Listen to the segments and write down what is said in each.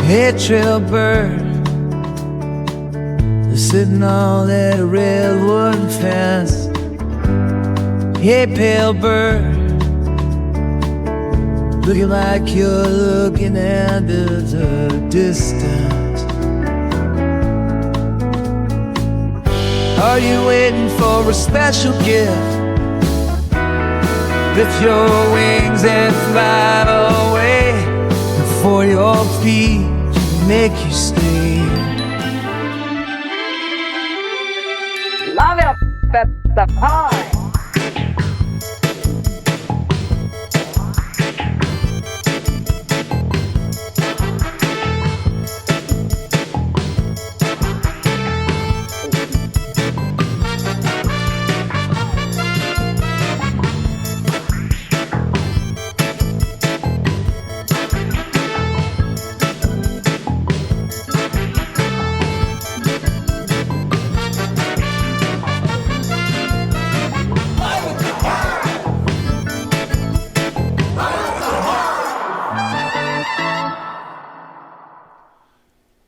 Hey, trail bird, they're sitting on that railroad fence. Hey, pale bird, looking like you're looking at the distance. Are you waiting for a special gift? Lift your wings and fly away, and for your feet to make you stay. Love it at the pie.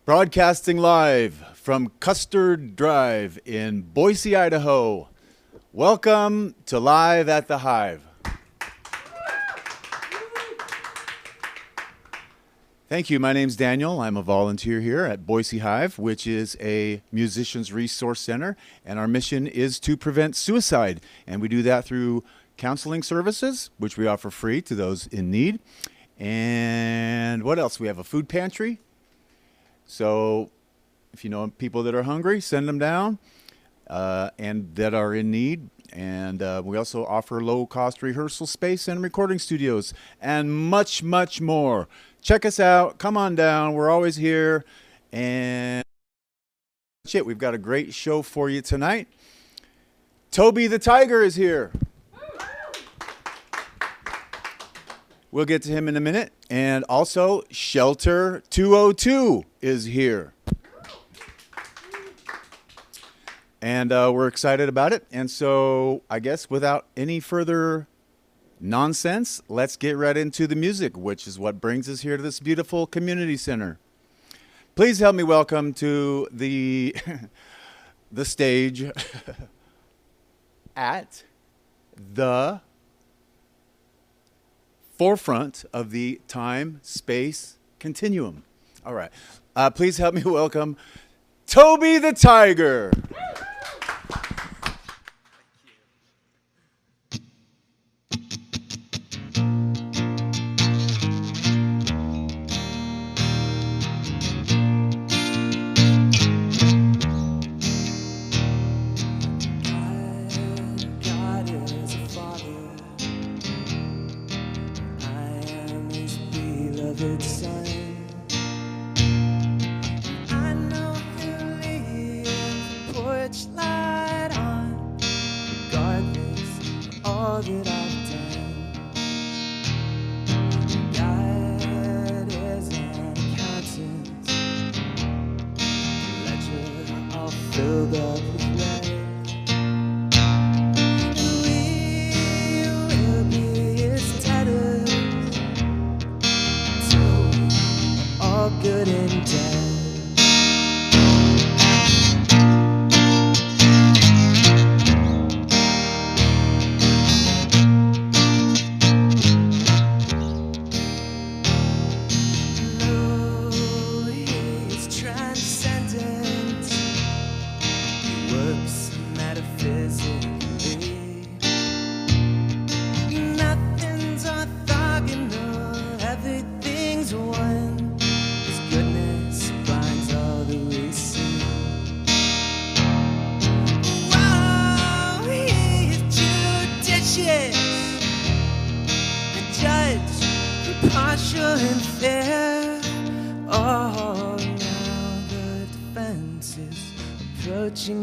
Broadcasting live from Custard Drive in Boise, Idaho. Welcome to Live at the Hive. Thank you. My name's Daniel. I'm a volunteer here at Boise Hive, which is a musicians resource center, and our mission is to prevent suicide. And we do that through counseling services, which we offer free to those in need. And what else? We have a food pantry. So if you know people that are hungry, send them down and that are in need. And we also offer low-cost rehearsal space and recording studios and much, much more. Check us out. Come on down. We're always here. And that's it. We've got a great show for you tonight. Toby the Tiger is here. We'll get to him in a minute. And also, Shelter 202 is here. And we're excited about it. And so, I guess without any further nonsense, let's get right into the music, which is what brings us here to this beautiful community center. Please help me welcome to the, the stage at the forefront of the time-space continuum. All right. Please help me welcome Toby the Tiger.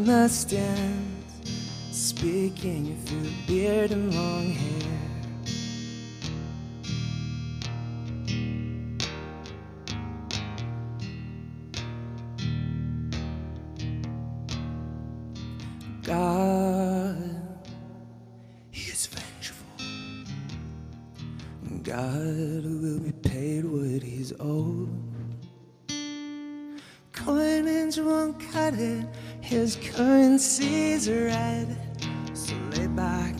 The stands, speaking through beard and long hair. God, He is vengeful. God will be paid what He's owed. Coinage won't cut it, his currency's red. So lay back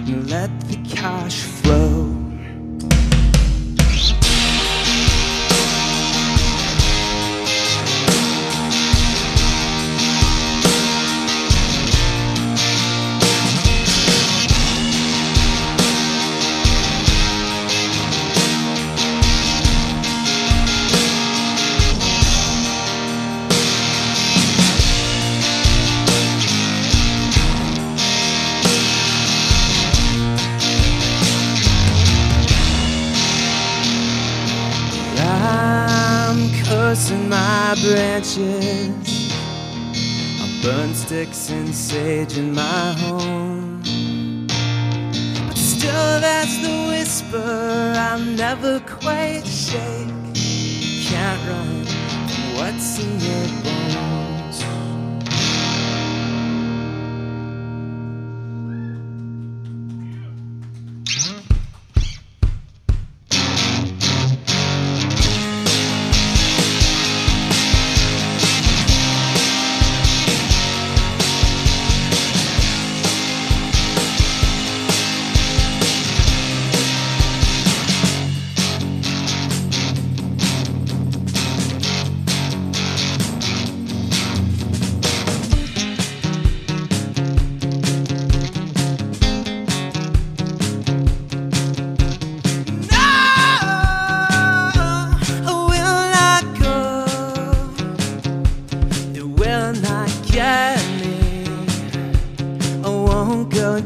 and let the cash flow. In my branches, I'll burn sticks and sage in my home. But still that's the whisper I'll never quite shake. Can't run from what's in your bones.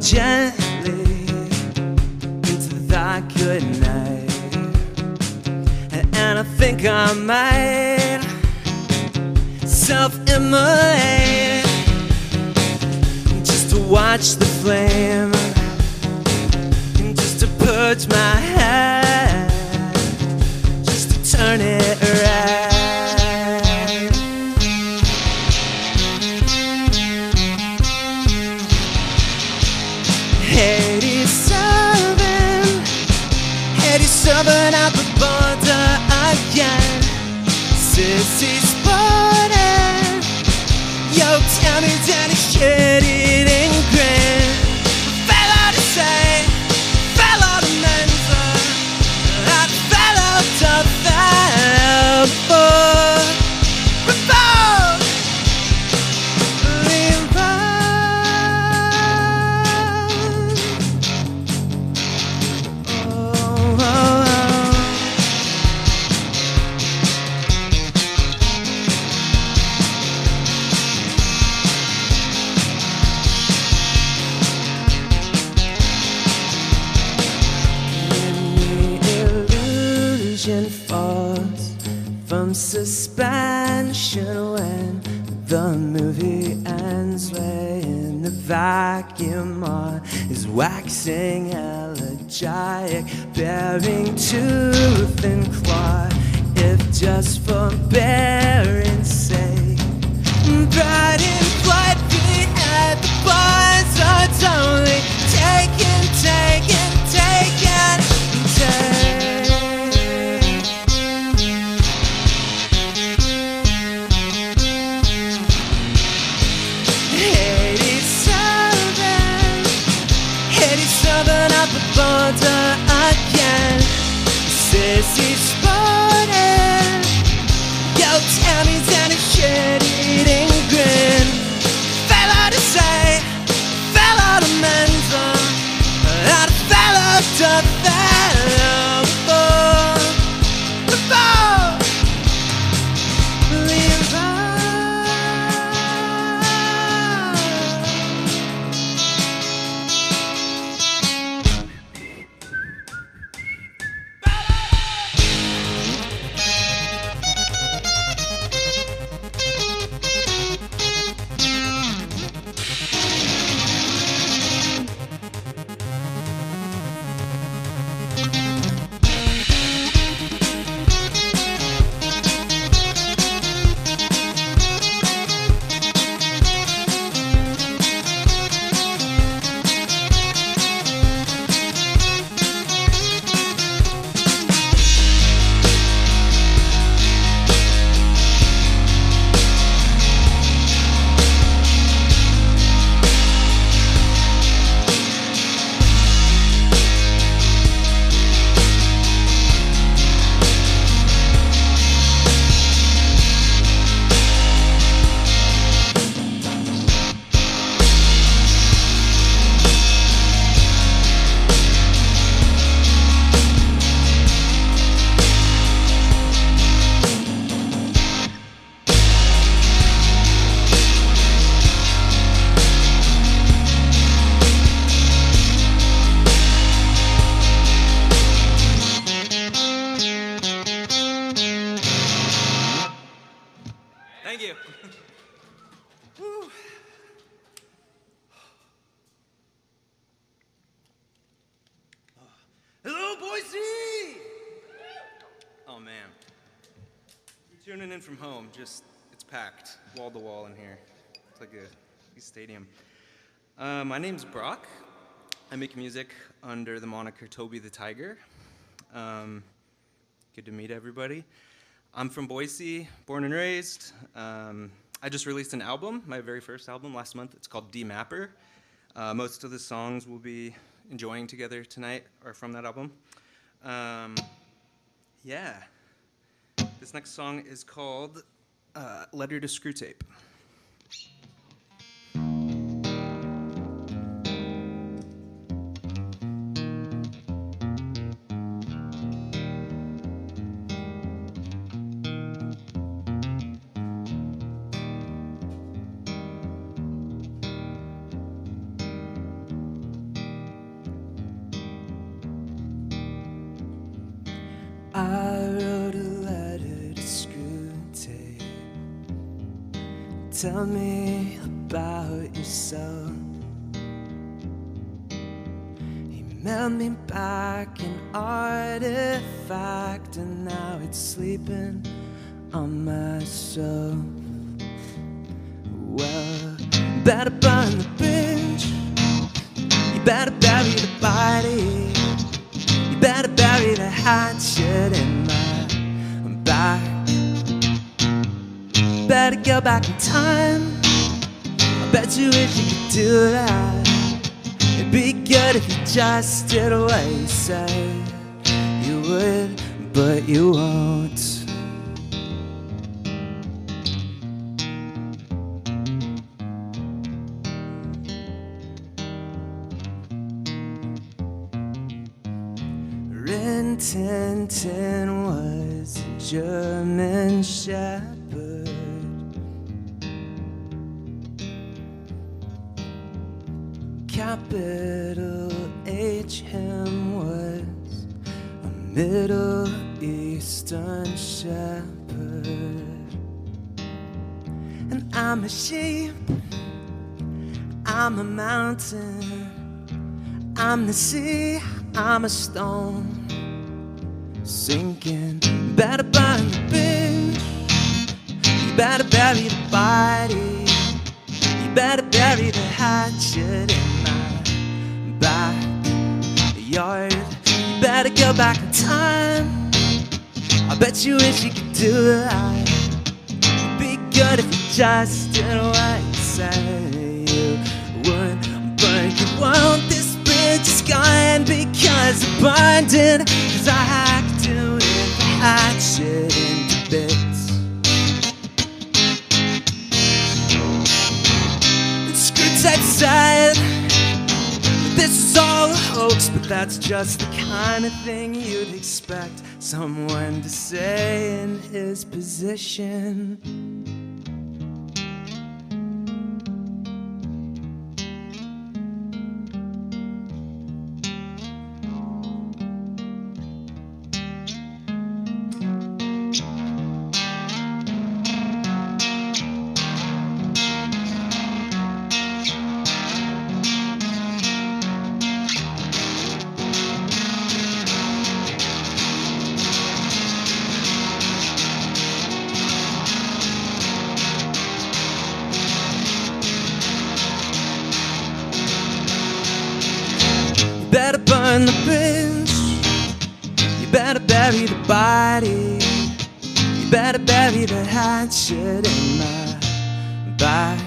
Gently into that good night, and I think I might self-immolate just to watch the flame, and just to purge my head, just to turn it right. Serving out the border again. Sissy spotted. Yo, tell me that it's shitty and grin. Fell out to say, fell out to mentor. I fell out to fell before. Revolt, falls from suspension when the movie ends, way in the vacuum on is waxing elegiac, bearing tooth and claw, if just for bearing sake. But in flight we at the bars are only taken, taken, taken, taken. Border again. Sissy spotted. Yo, tell me that it's shit eating grin. Thank you. Woo. Hello, Boise! Oh, man. You're tuning in from home. Just, it's packed, wall to wall in here. It's like a stadium. My name's Brock. I make music under the moniker Toby the Tiger. Good to meet everybody. I'm from Boise, born and raised. I just released an album, my very first album last month. It's called D-Mapper. Most of the songs we'll be enjoying together tonight are from that album. Yeah. This next song is called Letter to Screwtape. I wrote a letter to Screwtape. Tell me about yourself. He mailed me back an artifact, and now it's sleeping on my shelf. Well, better burn the bridge. You better bury the body. You better bury the hatchet in my back. Better go back in time. I bet you wish you could do that. It'd be good if you just did what you say you would, but you won't. Rin Tin Tin was a German shepherd. Capital H him was a Middle Eastern shepherd. And I'm a sheep, I'm a mountain, I'm the sea, I'm a stone sinking. Better burn the bridge. You better bury the body. You better bury the hatchet in my backyard. You better go back in time. I bet you wish you could do that. It'd be good if you just did what you said you would, but you won't. This bridge is gone because I burned it, 'cause I hacked it with a hatchet into bits. And Screwtape said this is all a hoax, but that's just the kind of thing you'd expect someone to say in his position. You better burn the bridge. You better bury the body. You better bury the hatchet in my back.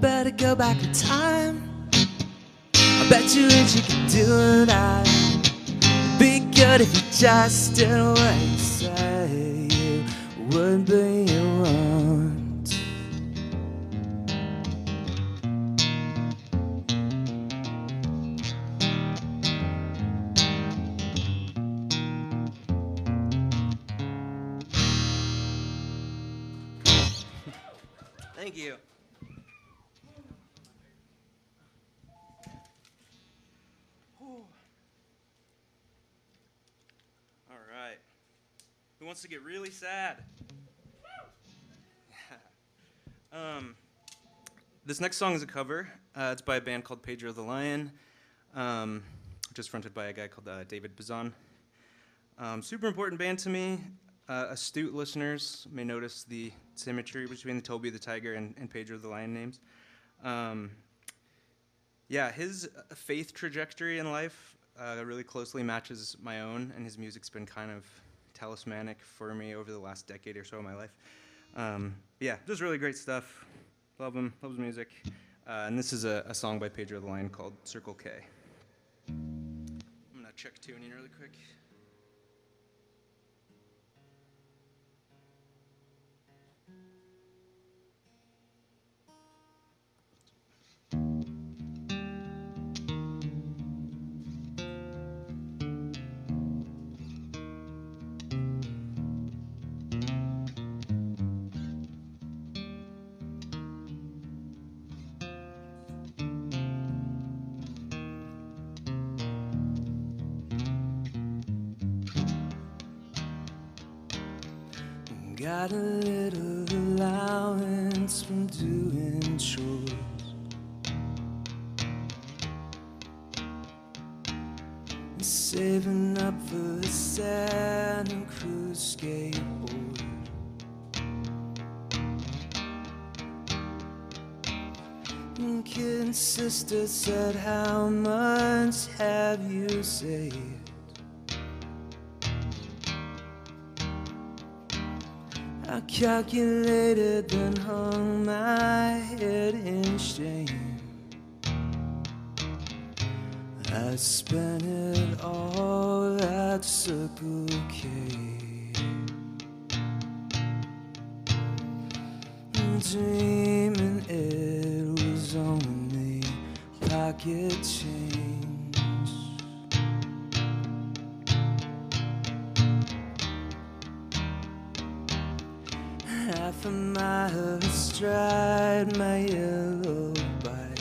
Better go back in time. I bet you wish you could do that. It'd be good if you just did what you say you would, but you won't. Thank you. All right. Who wants to get really sad? This next song is a cover. It's by a band called Pedro the Lion, which is fronted by a guy called David Bazan. Super important band to me. Astute listeners may notice the symmetry between the Toby the Tiger and Pedro the Lion names. Yeah, his faith trajectory in life really closely matches my own, and his music's been kind of talismanic for me over the last decade or so of my life. Yeah, just really great stuff. Love him, love his music. And this is a song by Pedro the Lion called Circle K. I'm gonna check tuning really quick. Got a little allowance from doing chores. I'm saving up for a Santa Cruz skateboard. And kid and sister said, how much have you saved? I calculated, then hung my head in shame. I spent it all at Circle K. Dreaming it was only pocket change. Half a mile astride my yellow bike.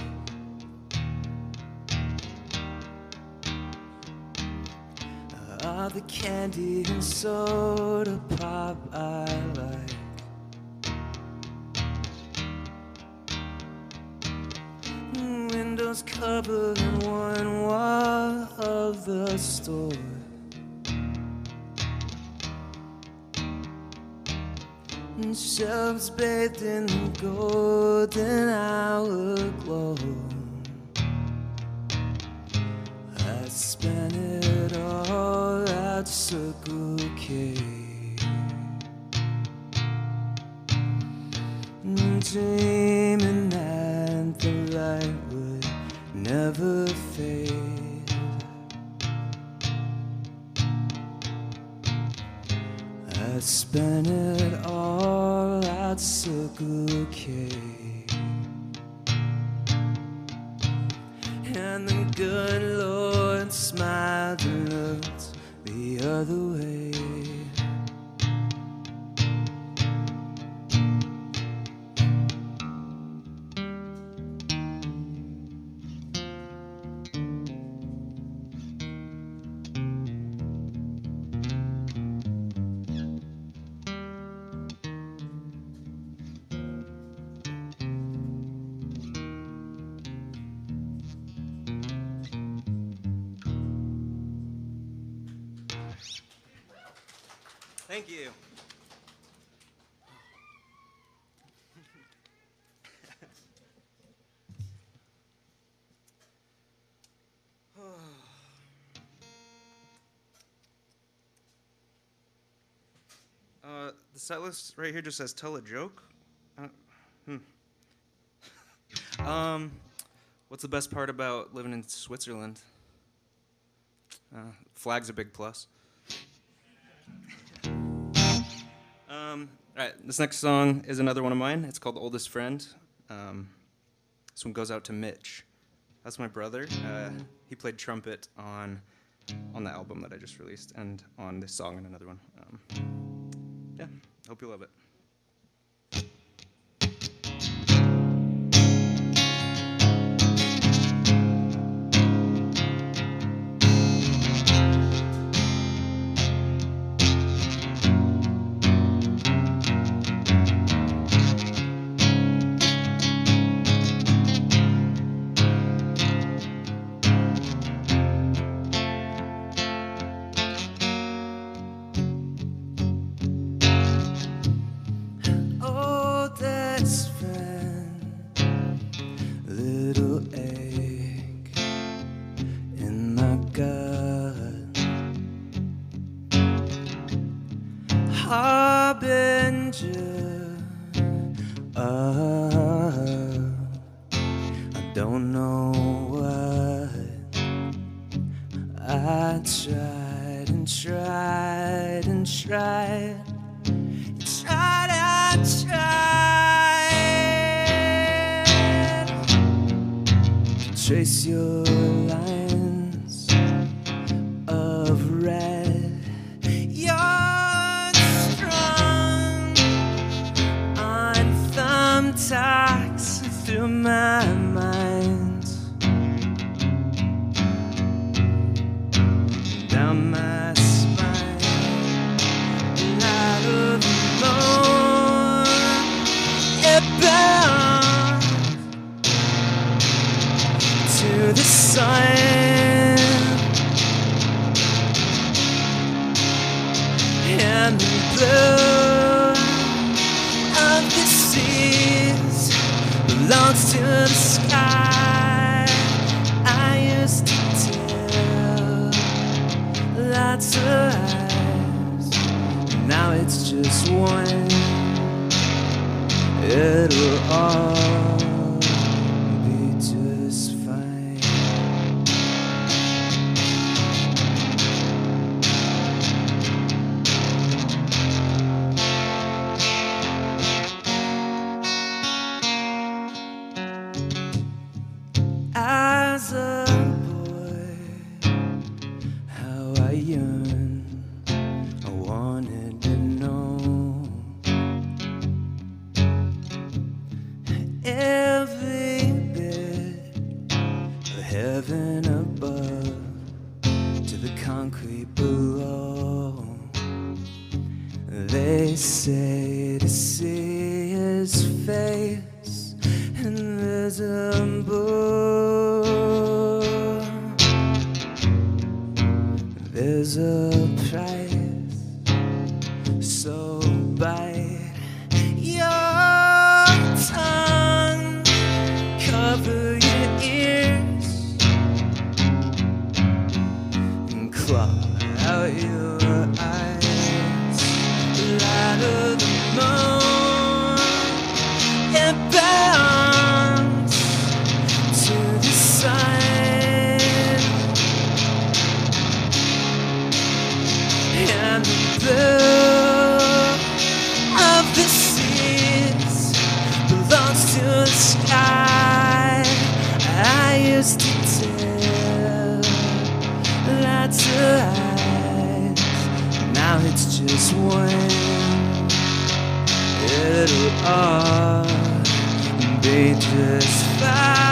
All the candy and soda pop I like. Windows covered in one wall of the store. And shelves bathed in the golden hour glow. I spent it all at Circle K. Dreaming that the light would never fade. I spent it all at Circle K. And the good Lord smiled and looked the other way. Thank you. The set list right here just says tell a joke. What's the best part about living in Switzerland? Flag's a big plus. All right, this next song is another one of mine. It's called Oldest Friend. This one goes out to Mitch. That's my brother. He played trumpet on the album that I just released and on this song and another one. Yeah, hope you love it. harbinger of I don't know what. I tried and tried and tried and tried and tried to trace your lines of red. You're strung on thumbtacks through my mind, down my spine, light of the moon, it bound to the sun. And the blue of the seas belongs to the sky. I used to tell lots of lies, now it's just one. It'll all be just fine. As a boy, how I yearned, I wanted to know every bit of heaven above to the concrete below. They say to see his face invisible. There's a price, so bite your tongue, cover your ears, and claw out your eyes. The light of the moon, it bounds to the sun. And the blue of the seas belongs to the sky. I used to tell lots of lies, now it's just one. It'll all be just fine.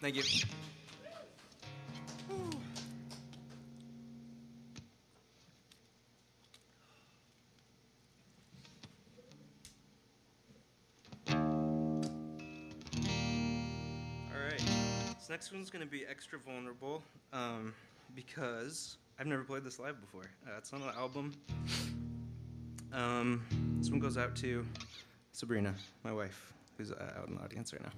Thank you. All right, this next one's gonna be extra vulnerable because I've never played this live before. It's on an album. This one goes out to Sabrina, my wife, who's out in the audience right now.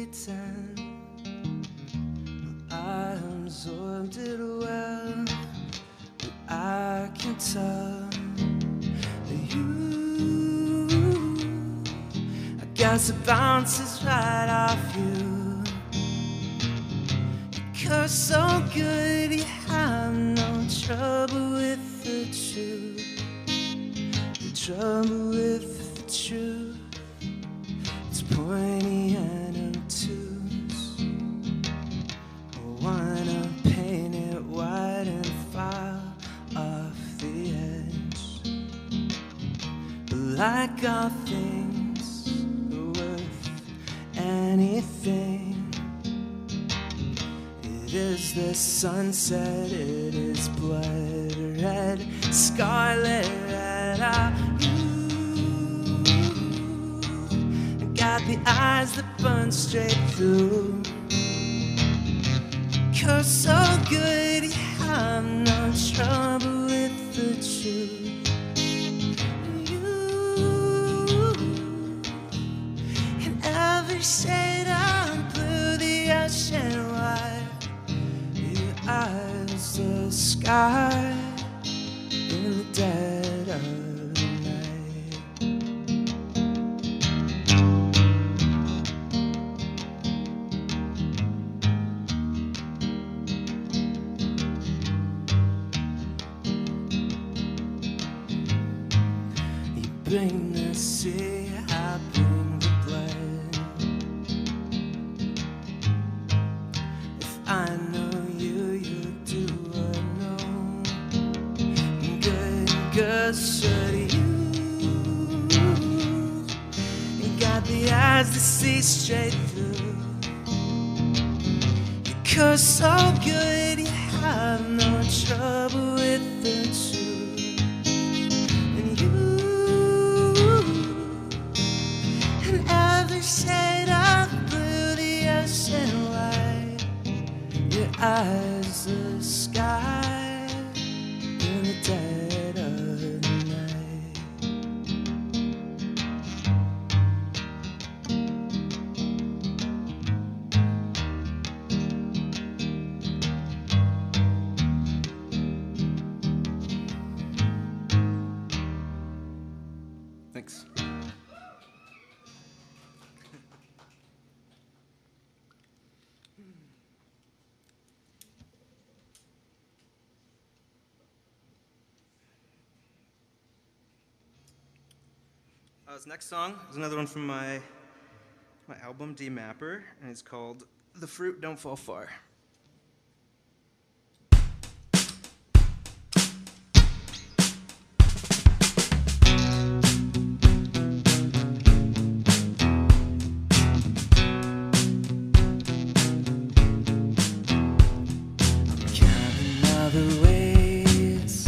pretend. I absorbed it well, but I can tell that you, I guess it bounces right off you. You're so good, you have no trouble with the truth. The trouble with the truth, it's pointy and obtuse. I wanna paint it white and file off the edge. But like all things are worth anything, it is the sunset, it is blood red, scarlet red. You got the eyes that burn straight through. You're so good, you have no trouble with the truth. You, in every shade of blue, the ocean wide. Your eyes, the sky, in the dead of the night. You bring the sea, I bring the blood. If I know you, you do I know. Good, should you? You got the eyes that see straight through. You're so good, you have no trouble with the truth. And you, in every shade of blue, the ocean wide. Your eyes, the sky, in the dead of the night. Thanks. This next song is another one from my album D Mapper, and it's called "The Fruit Don't Fall Far." Counting all the ways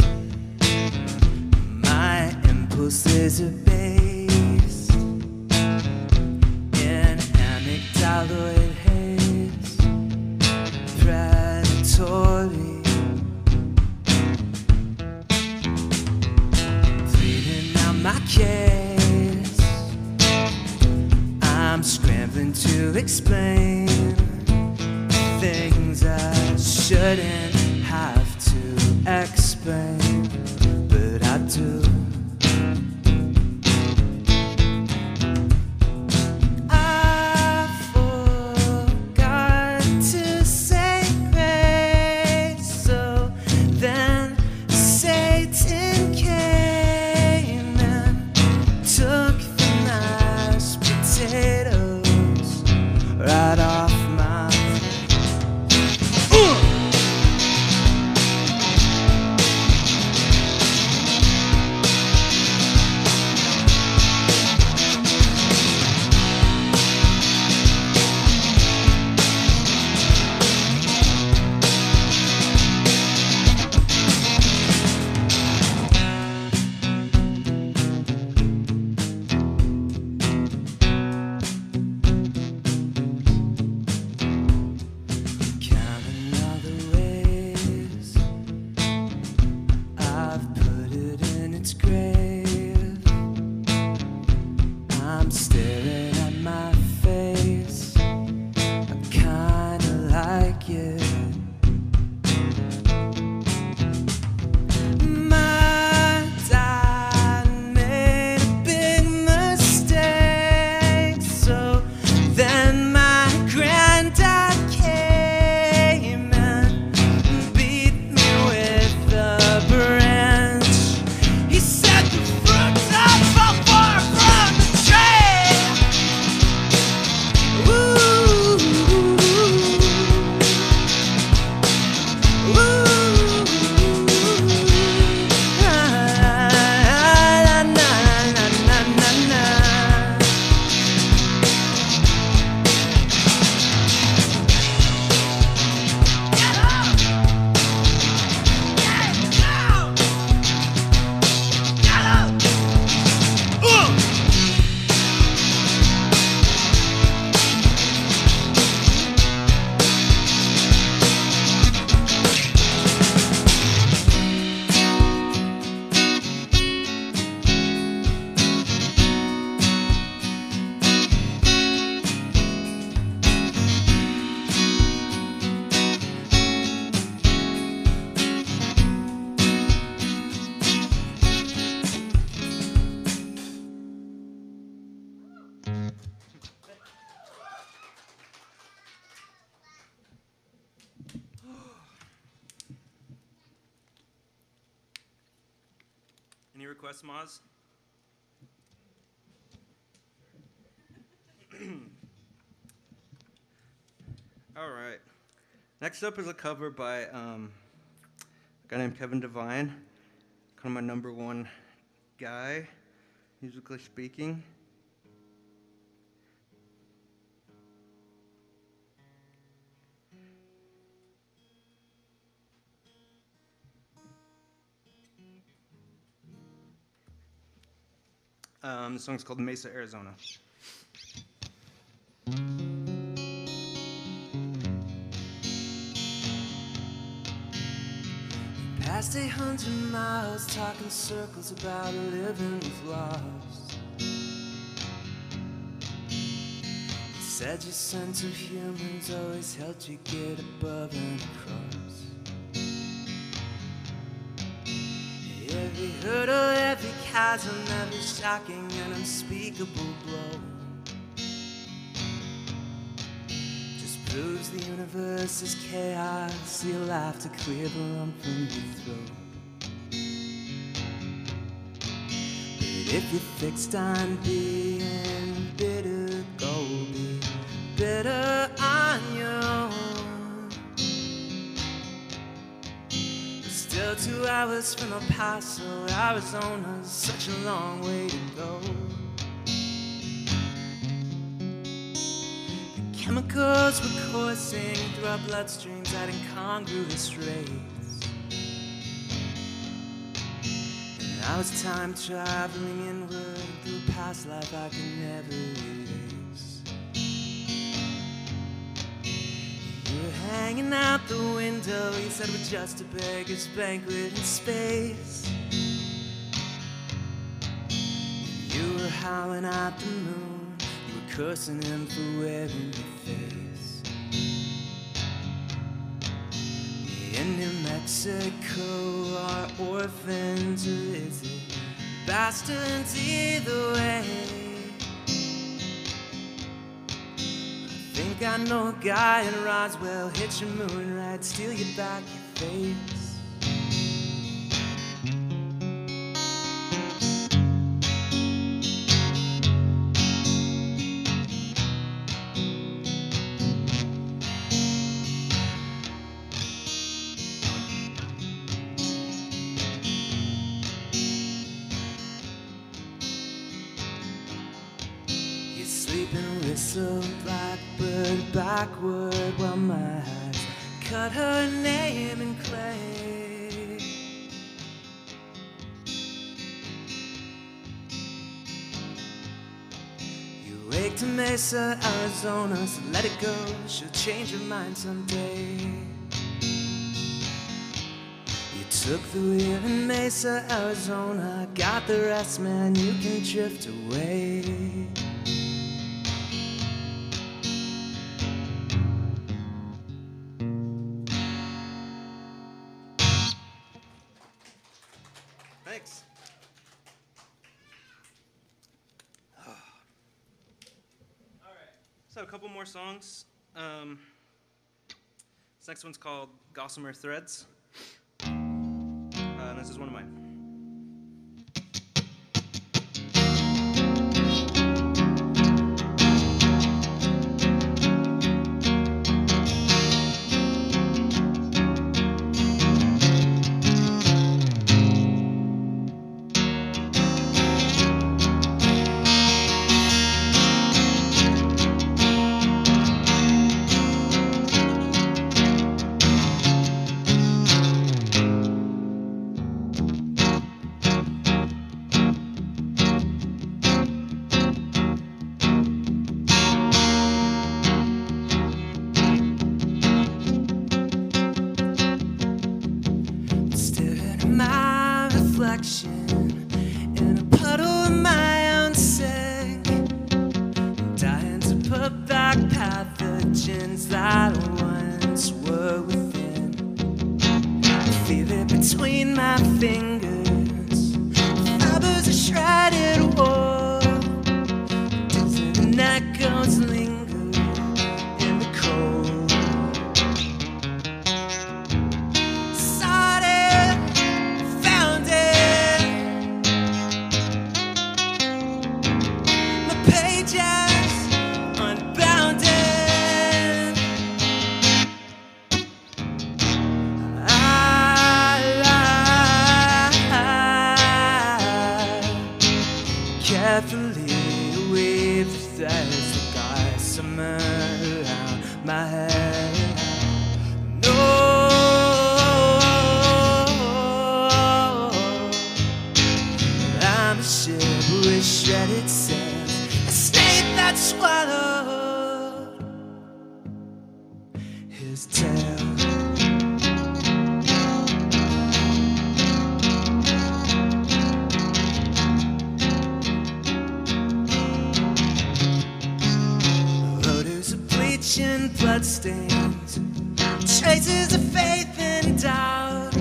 my impulses are based in amygdaloid haze, predatory, pleading out my case. I'm scrambling to explain things I shouldn't have to explain, but I do. I forgot to say grace, so then Satan came and took the mashed potatoes right off my plate. it. My dad made a big mistake, so then my granddad came and beat me with a branch. He said the fruits are far from the tree. Ooh, ooh, na na na na na na. Get up! Get down! Get up! Any requests, Maz? All right. Next up is a cover by a guy named Kevin Devine, kind of my number one guy, musically speaking. The song's called Mesa, Arizona. Past 800 miles, talking circles about living with loss. You said your sense of humor's always helped you get above and across. Every hurdle, every chasm, every shocking and unspeakable blow just proves the universe is chaos. You'll have to clear the lump from your throat. But if you're fixed on being bitter, go be bitter on your own. Still 2 hours from El Paso, Arizona, such a long way to go. The chemicals were coursing through our bloodstreams at incongruous rates. And now it's time traveling inward through a past life I can never erase. You were hanging out the window, you said we're just a beggar's banquet in space. You were howling at the moon, you were cursing him for wearing your face. In New Mexico are orphans, or is it bastards? Either way, I think I know a guy in Roswell, hitch your moon ride, steal you back your face. You sleep and whistle, blackbird backward, while my eyes cut her name in clay. You wake to Mesa, Arizona, so let it go, she'll change her mind someday. You took the wheel in Mesa, Arizona, got the rest, man, you can drift away. So a couple more songs. This next one's called Gossamer Threads. And this is one of mine. In a puddle of my own sick, dying to put back pathogens that once were within. Feel it between my fingers, fibers of shredded wool, distant echoes linger in the cold. Carefully weave the threads that gossamer around my head. No, I'm a ship with shredded sails, a snake that swallowed his tail. Bloodstains, traces of faith and doubt,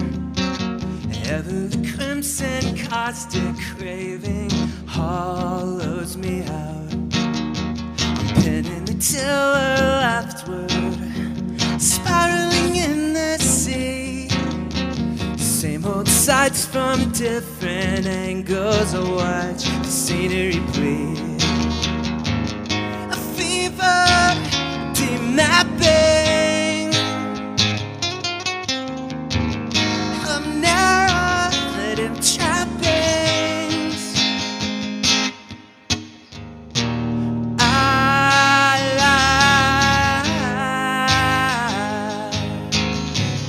ever the crimson caustic craving hollows me out. I'm pinning the tiller leftward, spiraling in the sea. Same old sights from different angles, I watch the scenery bleed. A fever mapping of narrative trappings. I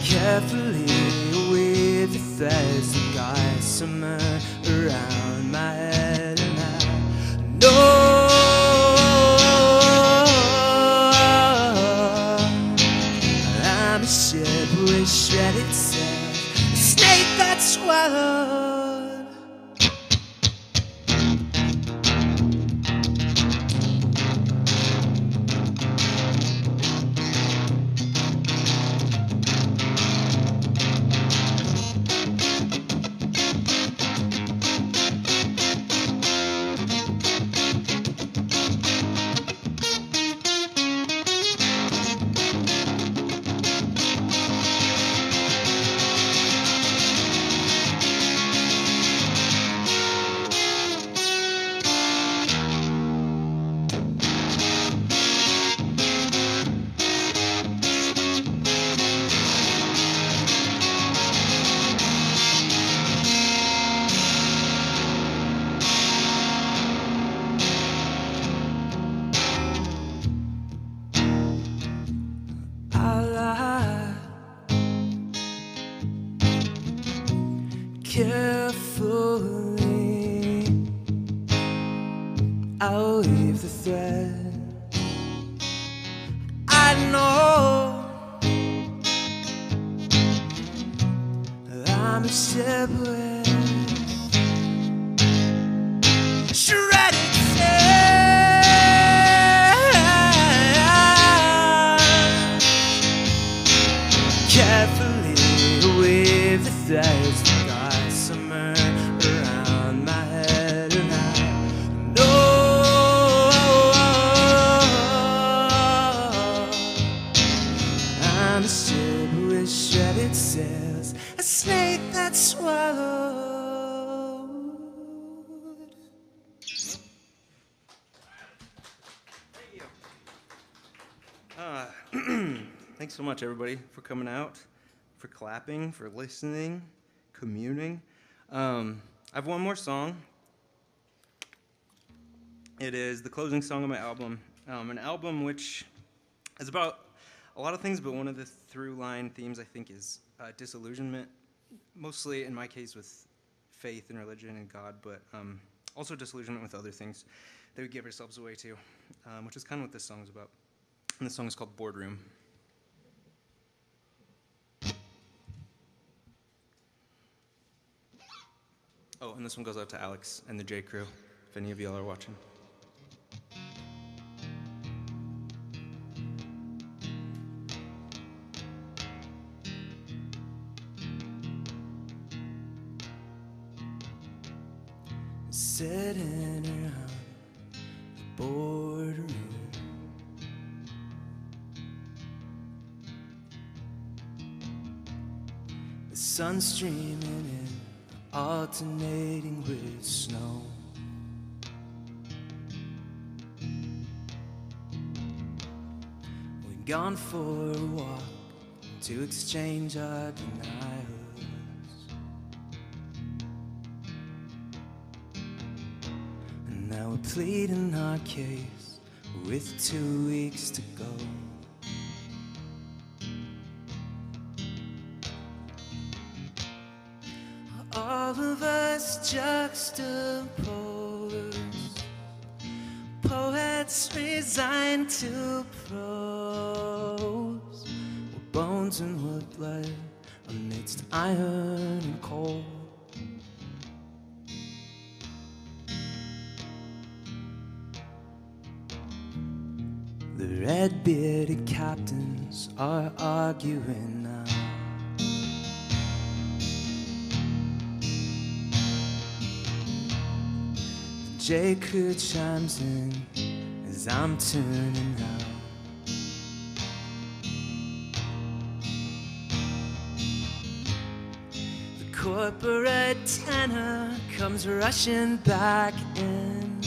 carefully weave the threads of gossamer around my head, and I know ship with shredded sails, a snake that swallowed. Carefully, I'll weave the thread. I know I'm a ship with shredded sails. Carefully weave the threads. Gossamer around my head, and I know Thanks so much, everybody, for coming out, for clapping, for listening, communing. I have one more song. It is the closing song of my album, an album which is about a lot of things, but one of the through-line themes, I think, is disillusionment, mostly, in my case, with faith and religion and God, but also disillusionment with other things that we give ourselves away to, which is kind of what this song is about. And this song is called Boardroom. Oh, and this one goes out to Alex and the J Crew, if any of y'all are watching. Sitting around the boardroom, the sun streaming in, alternating with snow. We've gone for a walk to exchange our denials. And now we're pleading our case with 2 weeks to go. All of us juxtaposed, poets resigned to prose. We're bones and we're blood amidst iron and coal. The red-bearded captains are arguing now. J. Crew chimes in as I'm tuning out. The corporate tenor comes rushing back in.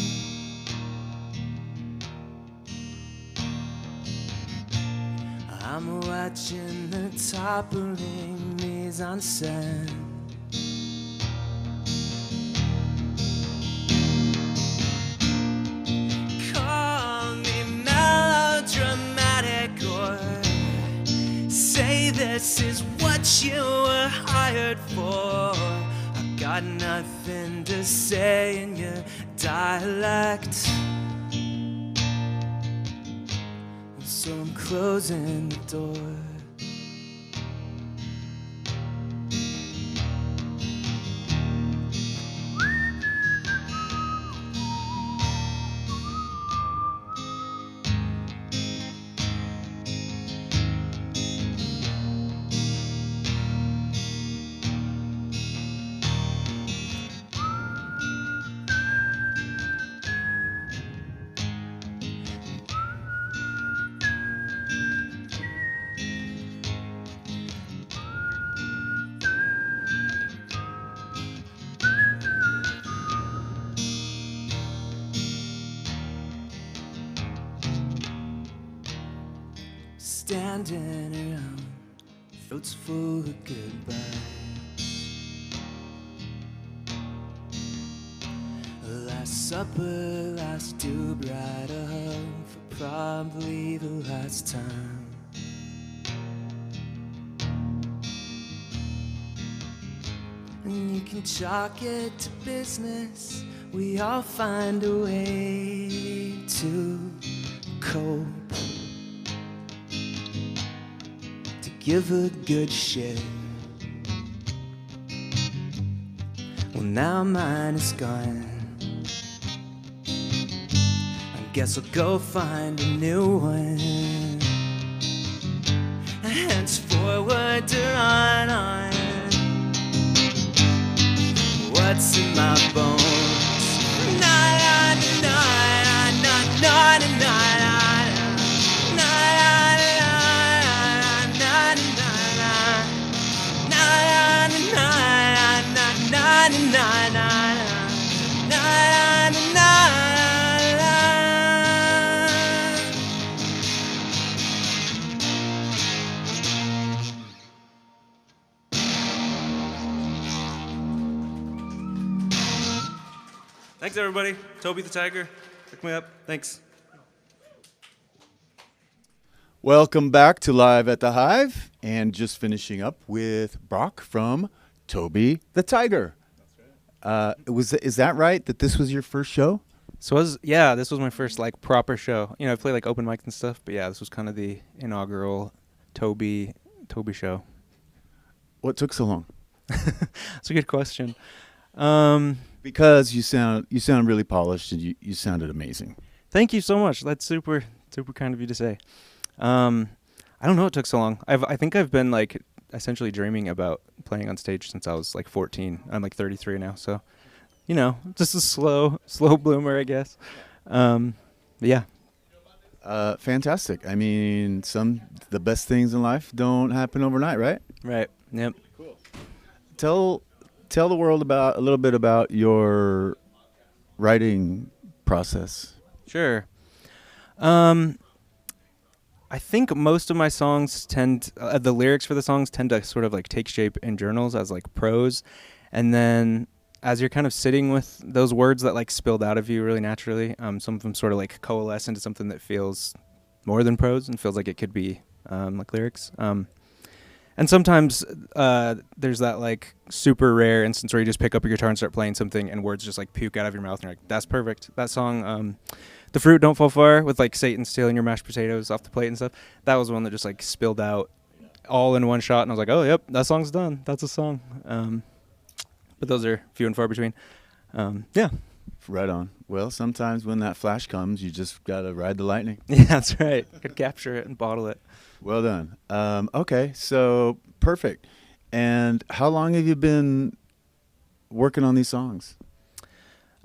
I'm watching the toppling mise-en-scène. This is what you were hired for. I've got nothing to say in your dialect, so I'm closing the door. Standing around, throats full of goodbyes. Last supper, last doob rider home for probably the last time. And you can chalk it to business. We all find a way to cope. Give a good shit. Well, now mine is gone. I guess I'll go find a new one. Henceforward to run on. What's in my bones? Na na na na na na na. Thanks, everybody. Toby the Tiger. Pick me up. Thanks. Welcome back to Live at the Hive, and just finishing up with Brock from Toby the Tiger. Is that right? That this was your first show? So this was my first like proper show. You know, I played like open mics and stuff, but yeah, this was kind of the inaugural Toby show. What took so long? That's a good question. Because you sound really polished, and you sounded amazing. Thank you so much. That's super kind of you to say. I don't know what took so long. I think I've been like essentially dreaming about playing on stage since I was like 14. I'm like 33 now, so you know, just a slow bloomer, I guess. But yeah. Fantastic. I mean, the best things in life don't happen overnight, right? Right. Yep. Cool. Tell the world a little bit about your writing process. Sure. I think most of my songs the lyrics for the songs tend to sort of like take shape in journals as like prose, and then as you're kind of sitting with those words that like spilled out of you really naturally, some of them sort of like coalesce into something that feels more than prose and feels like it could be like lyrics. And sometimes there's that like super rare instance where you just pick up a guitar and start playing something and words just like puke out of your mouth and you're like, that's perfect. That song, The Fruit Don't Fall Far, with like Satan stealing your mashed potatoes off the plate and stuff, that was one that just like spilled out all in one shot, and I was like, oh, yep, that song's done. That's a song. But those are few and far between. Yeah. Right on. Well, sometimes when that flash comes, you just got to ride the lightning. Yeah, that's right. Could capture it and bottle it. Well done. Okay, so perfect. And how long have you been working on these songs?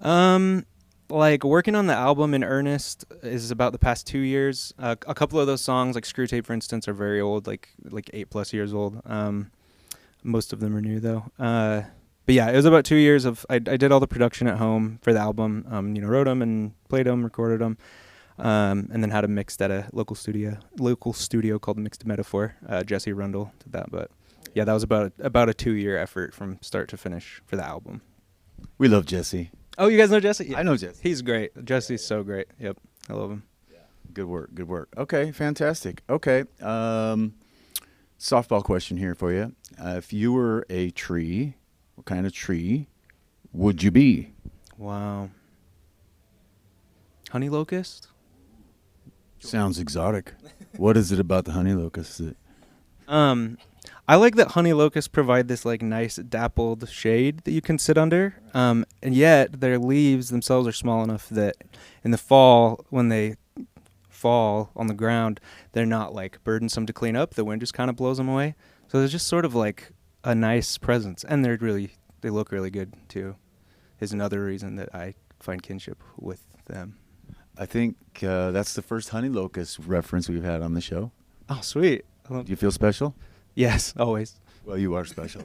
Like working on the album in earnest is about the past 2 years. A couple of those songs, like Screw Tape, for instance, are very old, like 8+ years old. Most of them are new though. But yeah, it was about 2 years of I did all the production at home for the album. Wrote them and played them, recorded them, and then had them mixed at a local studio called Mixed Metaphor. Jesse Rundle did that, but yeah, that was about a 2-year effort from start to finish for the album. We love Jesse. Oh, you guys know Jesse? Yeah. I know Jesse. He's great. Jesse's so great. Yep, I love him. Good work. Okay, fantastic. Okay, softball question here for you. If you were a tree, what kind of tree would you be? Wow. Honey locust? Sounds exotic. What is it about the honey locust I like that honey locusts provide this like nice dappled shade that you can sit under, and yet their leaves themselves are small enough that in the fall, when they fall on the ground, they're not like burdensome to clean up. The wind just kind of blows them away. So they're just sort of like a nice presence, and they look really good too. Is another reason that I find kinship with them. I think that's the first honey locust reference we've had on the show. Oh, sweet. Do you feel special? Yes, always. Well, you are special.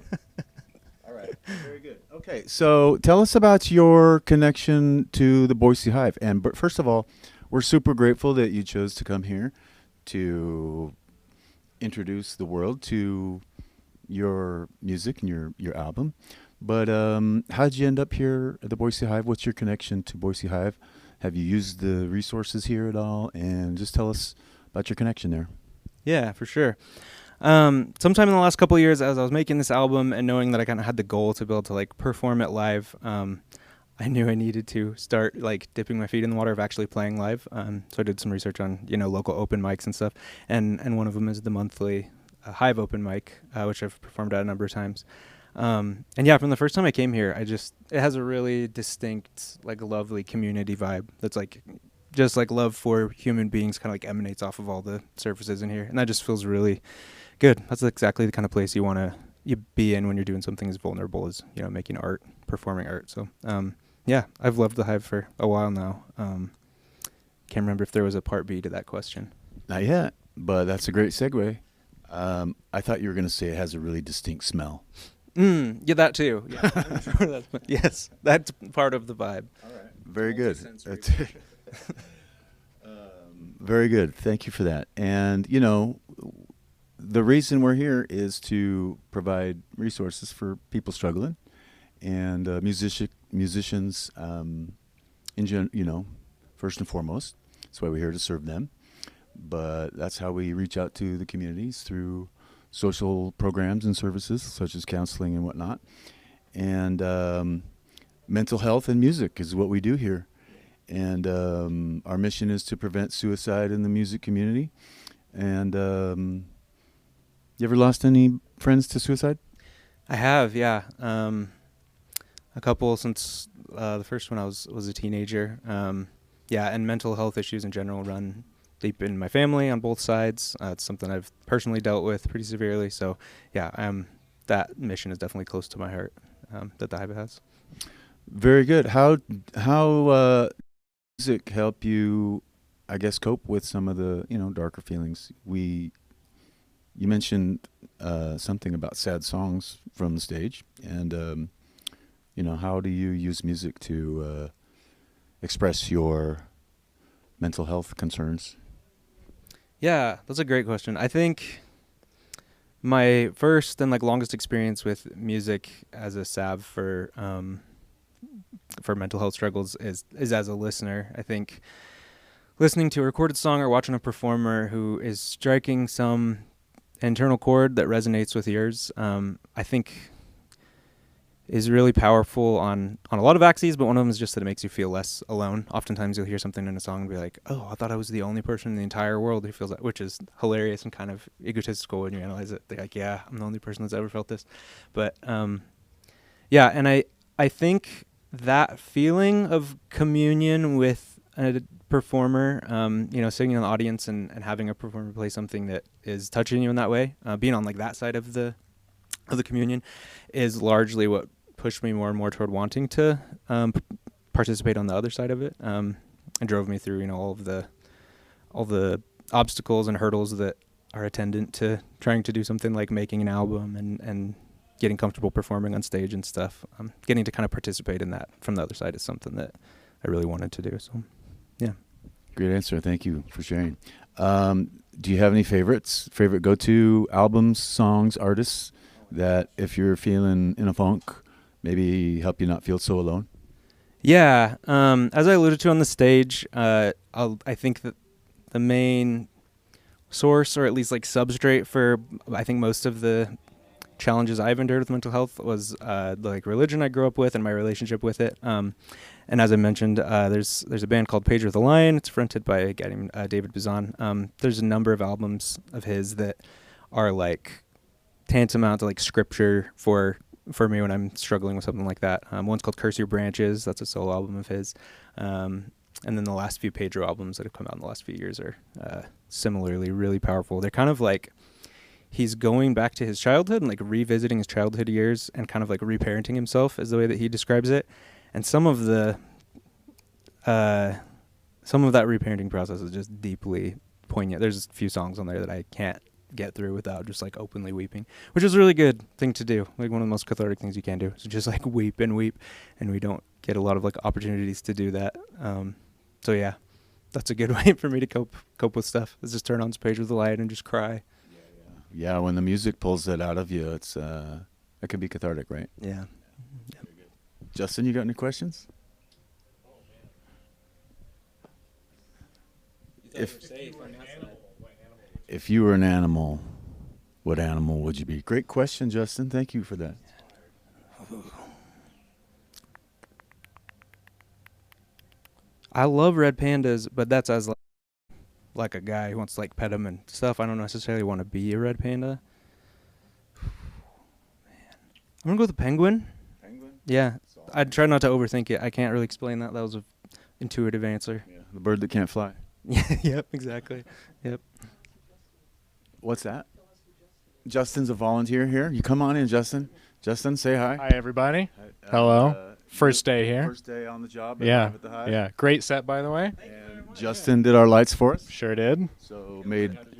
All right. Very good. Okay, so tell us about your connection to the Boise Hive. And first of all, we're super grateful that you chose to come here to introduce the world to your music and your album. But how did you end up here at the Boise Hive? What's your connection to Boise Hive? Have you used the resources here at all? And just tell us about your connection there. Yeah, for sure. Sometime in the last couple of years, as I was making this album and knowing that I kind of had the goal to be able to like perform it live, I knew I needed to start like dipping my feet in the water of actually playing live. So I did some research on local open mics and stuff, and one of them is the monthly Hive open mic, which I've performed at a number of times. And yeah, from the first time I came here, it has a really distinct, like lovely community vibe. That's like just like love for human beings kind of like emanates off of all the surfaces in here, and that just feels really good. That's exactly the kind of place you want to be in when you're doing something as vulnerable as making art, performing art. So yeah, I've loved the Hive for a while now. Can't remember if there was a part B to that question. Not yet, but that's a great segue. I thought you were going to say it has a really distinct smell. Yeah, that too. Yeah, I'm sure yes, that's part of the vibe. All right. Very good. Very good. Thank you for that. And, the reason we're here is to provide resources for people struggling and musicians first and foremost. That's why we're here to serve them. But that's how we reach out to the communities through social programs and services such as counseling and whatnot. And mental health and music is what we do here. And our mission is to prevent suicide in the music community. And you ever lost any friends to suicide? I have, yeah. A couple since the first one I was a teenager. Yeah, and mental health issues in general run deep in my family on both sides. It's something I've personally dealt with pretty severely. So, yeah, that mission is definitely close to my heart that the Hive has. Very good. How music help you, I guess, cope with some of the darker feelings? You mentioned something about sad songs from the stage, and how do you use music to express your mental health concerns? Yeah, that's a great question. I think my first and longest experience with music as a salve for mental health struggles is as a listener. I think listening to a recorded song or watching a performer who is striking some internal chord that resonates with yours, I think is really powerful on a lot of axes, but one of them is just that it makes you feel less alone. Oftentimes you'll hear something in a song and be like, oh, I thought I was the only person in the entire world who feels that, which is hilarious and kind of egotistical when you analyze it. They're like, yeah, I'm the only person that's ever felt this. But yeah, and I think that feeling of communion with a performer, sitting in the audience and having a performer play something that is touching you in that way, being on that side of the communion is largely what pushed me more and more toward wanting to participate on the other side of it, and drove me through all the obstacles and hurdles that are attendant to trying to do something like making an album and getting comfortable performing on stage and stuff. Getting to kind of participate in that from the other side is something that I really wanted to do. So, yeah. Great answer. Thank you for sharing. Do you have any favorite go-to albums, songs, artists that if you're feeling in a funk, maybe help you not feel so alone? Yeah. As I alluded to on the stage, I think that the main source, or at least substrate for, I think, most of the challenges I've endured with mental health was the religion I grew up with and my relationship with it. And as I mentioned, there's a band called Page with a Lion. It's fronted by a guy named David Bazan. There's a number of albums of his that are tantamount to scripture for me when I'm struggling with something like that. One's called Curse Your Branches. That's a solo album of his. And then the last few Pedro albums that have come out in the last few years are similarly really powerful. They're kind of he's going back to his childhood and revisiting his childhood years and kind of reparenting himself is the way that he describes it. And some of that reparenting process is just deeply poignant. There's a few songs on there that I can't get through without just weeping, which is a really good thing to do. One of the most cathartic things you can do is just weep, and we don't get a lot of opportunities to do that. So yeah, that's a good way for me to cope with stuff, is just turn on Page with a Lion and just cry. Yeah, when the music pulls that out of you, it's that can be cathartic, right? Yeah. Justin, you got any questions? If you were an animal, what animal would you be? Great question, Justin. Thank you for that. I love red pandas, but that's as like a guy who wants to pet them and stuff. I don't necessarily want to be a red panda. Man. I'm gonna go with a penguin. Penguin? Yeah. I'd try not to overthink it. I can't really explain that. That was an intuitive answer. Yeah. The bird that can't fly. Yep, exactly. Yep. What's that? Justin's a volunteer here. You come on in, Justin. Justin, say hi. Hi, everybody. Hello. First day here. First day on the job. At the Hive. Yeah. Great set, by the way. And Justin did our lights for us. Sure did. So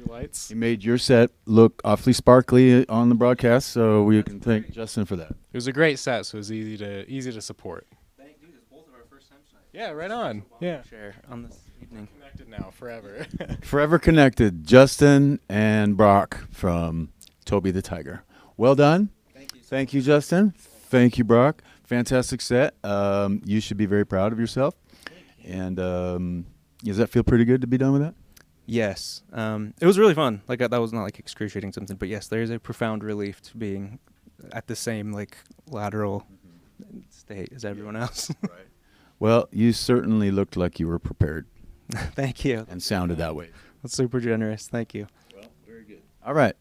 lights. he made your set look awfully sparkly on the broadcast. So we can thank Justin for that. It was a great set, so it was easy to support. Thank you. It's both of our first times tonight. Yeah, right on. Yeah. Share on this evening. Connected now, forever. Forever connected. Justin and Brock from Toby the Tiger. Well done. Thank you. Thank you, Justin. Thank you, Brock. Fantastic set. You should be very proud of yourself. And does that feel pretty good to be done with that? Yes. It was really fun. Like that was not like excruciating something, but yes, there is a profound relief to being at the same like lateral state as everyone else. Right. Well, you certainly looked like you were prepared Thank you. and sounded that way. That's super generous. Thank you. Well, very good. All right.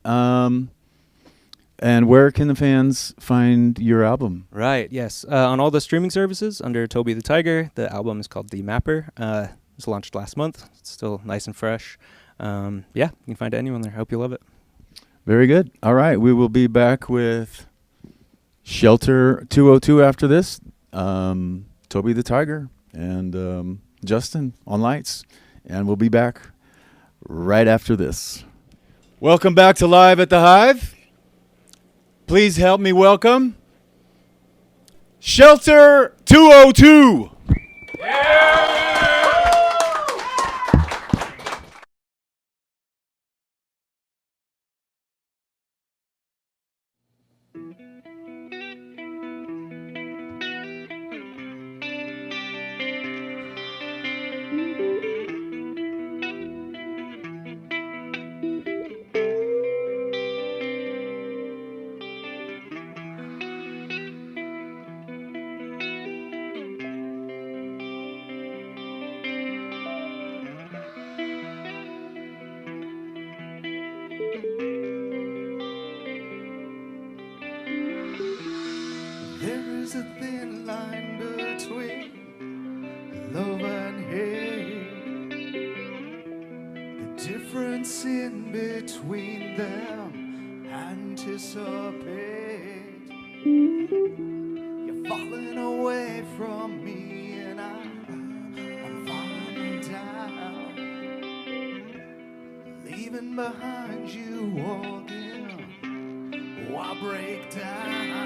And where can the fans find your album? Right. Yes. On all the streaming services under Toby the Tiger. The album is called The Mapper. It was launched last month. It's still nice and fresh. Yeah, you can find it anywhere there. I hope you love it. Very good. All right. We will be back with Shelter 202 after this. Toby the Tiger and Justin on lights. And we'll be back right after this. Welcome back to Live at the Hive. Please help me welcome Shelter 202. There is a thin line between love and hate. The difference in between them anticipate. You're falling away from me and I'm falling down. Leaving behind you walking, I break down.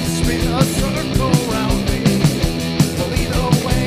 Spin a circle around me, lead away.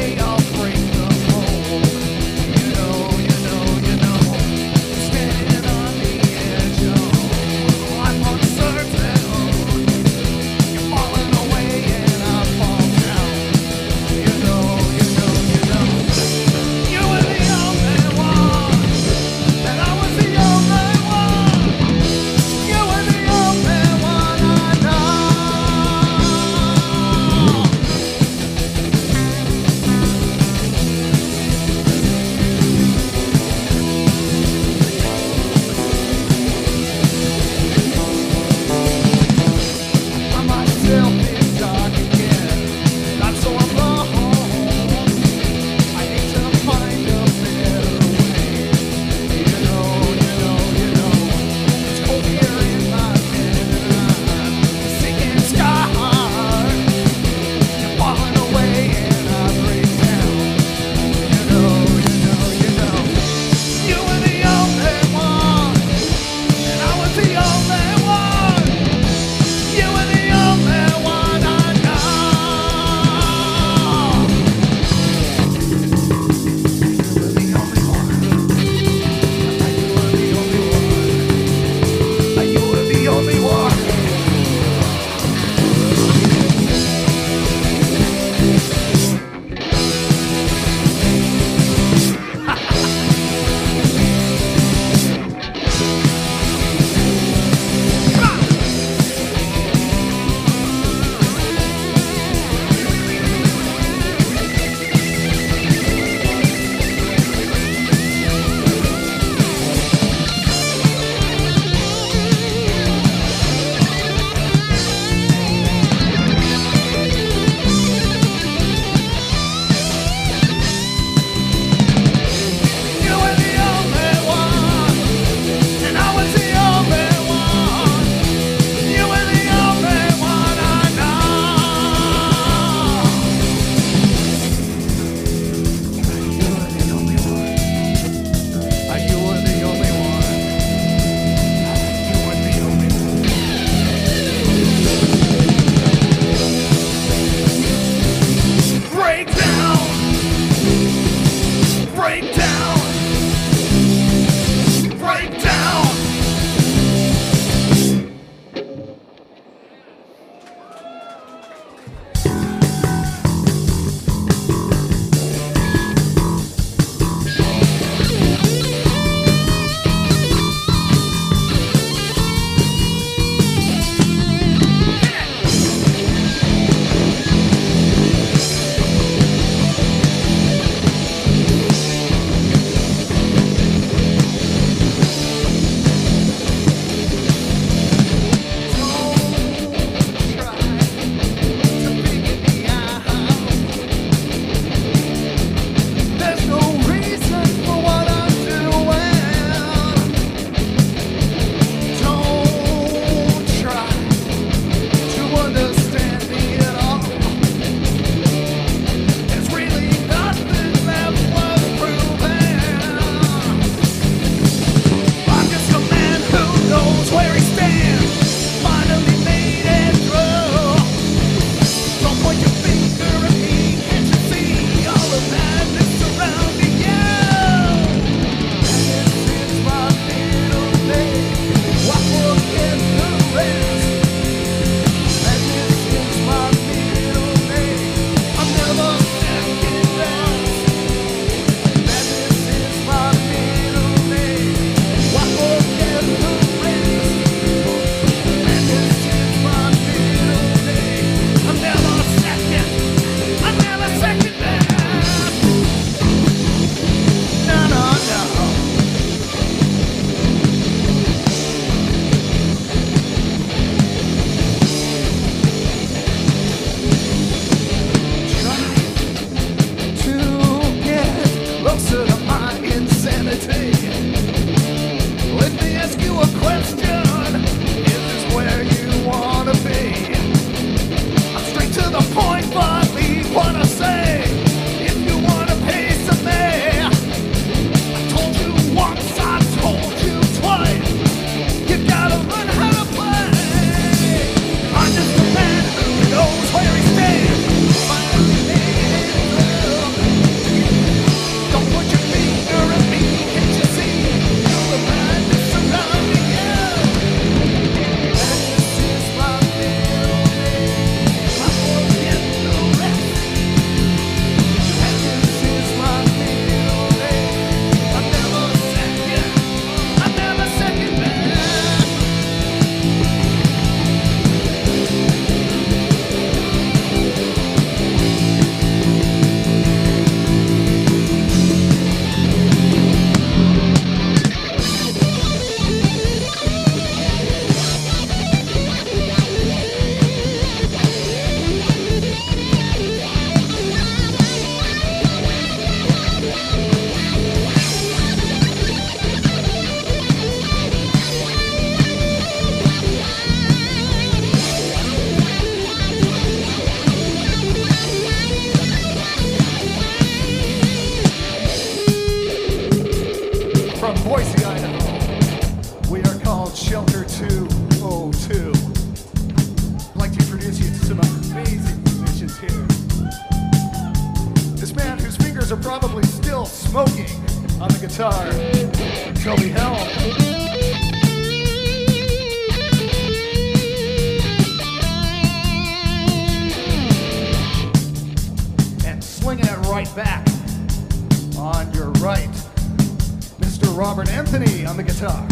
on the guitar.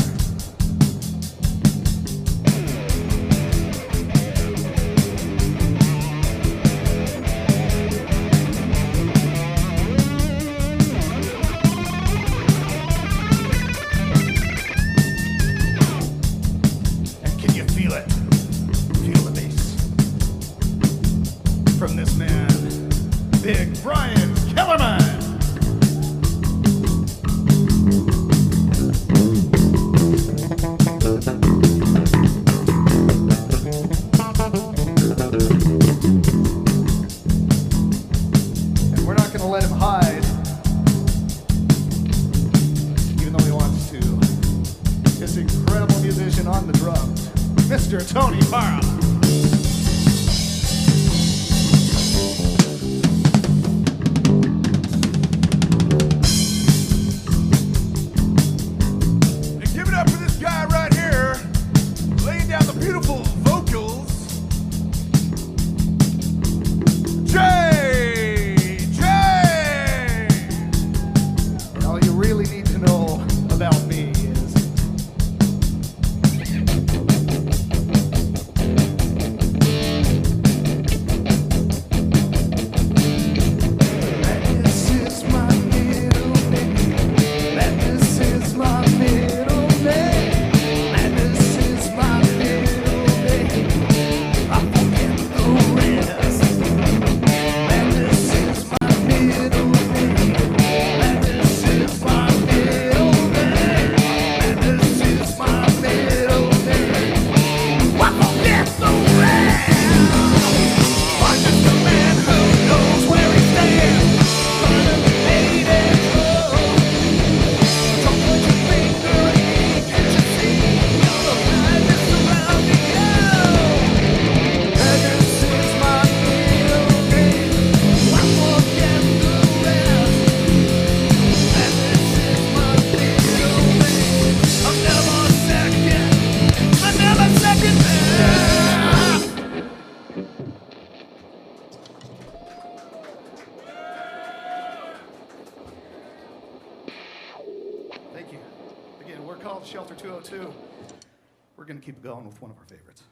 And can you feel it? Feel the bass from this man, Big Brian Kellerman. And we're not going to let him hide, even though he wants to. This incredible musician on the drums, Mr. Tony Barra. And give it up for this guy right here, laying down the beautiful vocals, Jay! And all you really need to know about me is this is my middle name. This is my middle name. This is my middle name. I forget the rest. This is my middle name. This is my middle name. This is my middle name. I forget the rest. I'm just a man who knows where he stands. Don't put your finger in, can't you see all the madness around you? And this is my middle name. I forget the rest. And this is my middle name. I'm never second. I'm never second best. Thank you. Again, we're called Shelter 202. We're going to keep going with one of our favorites.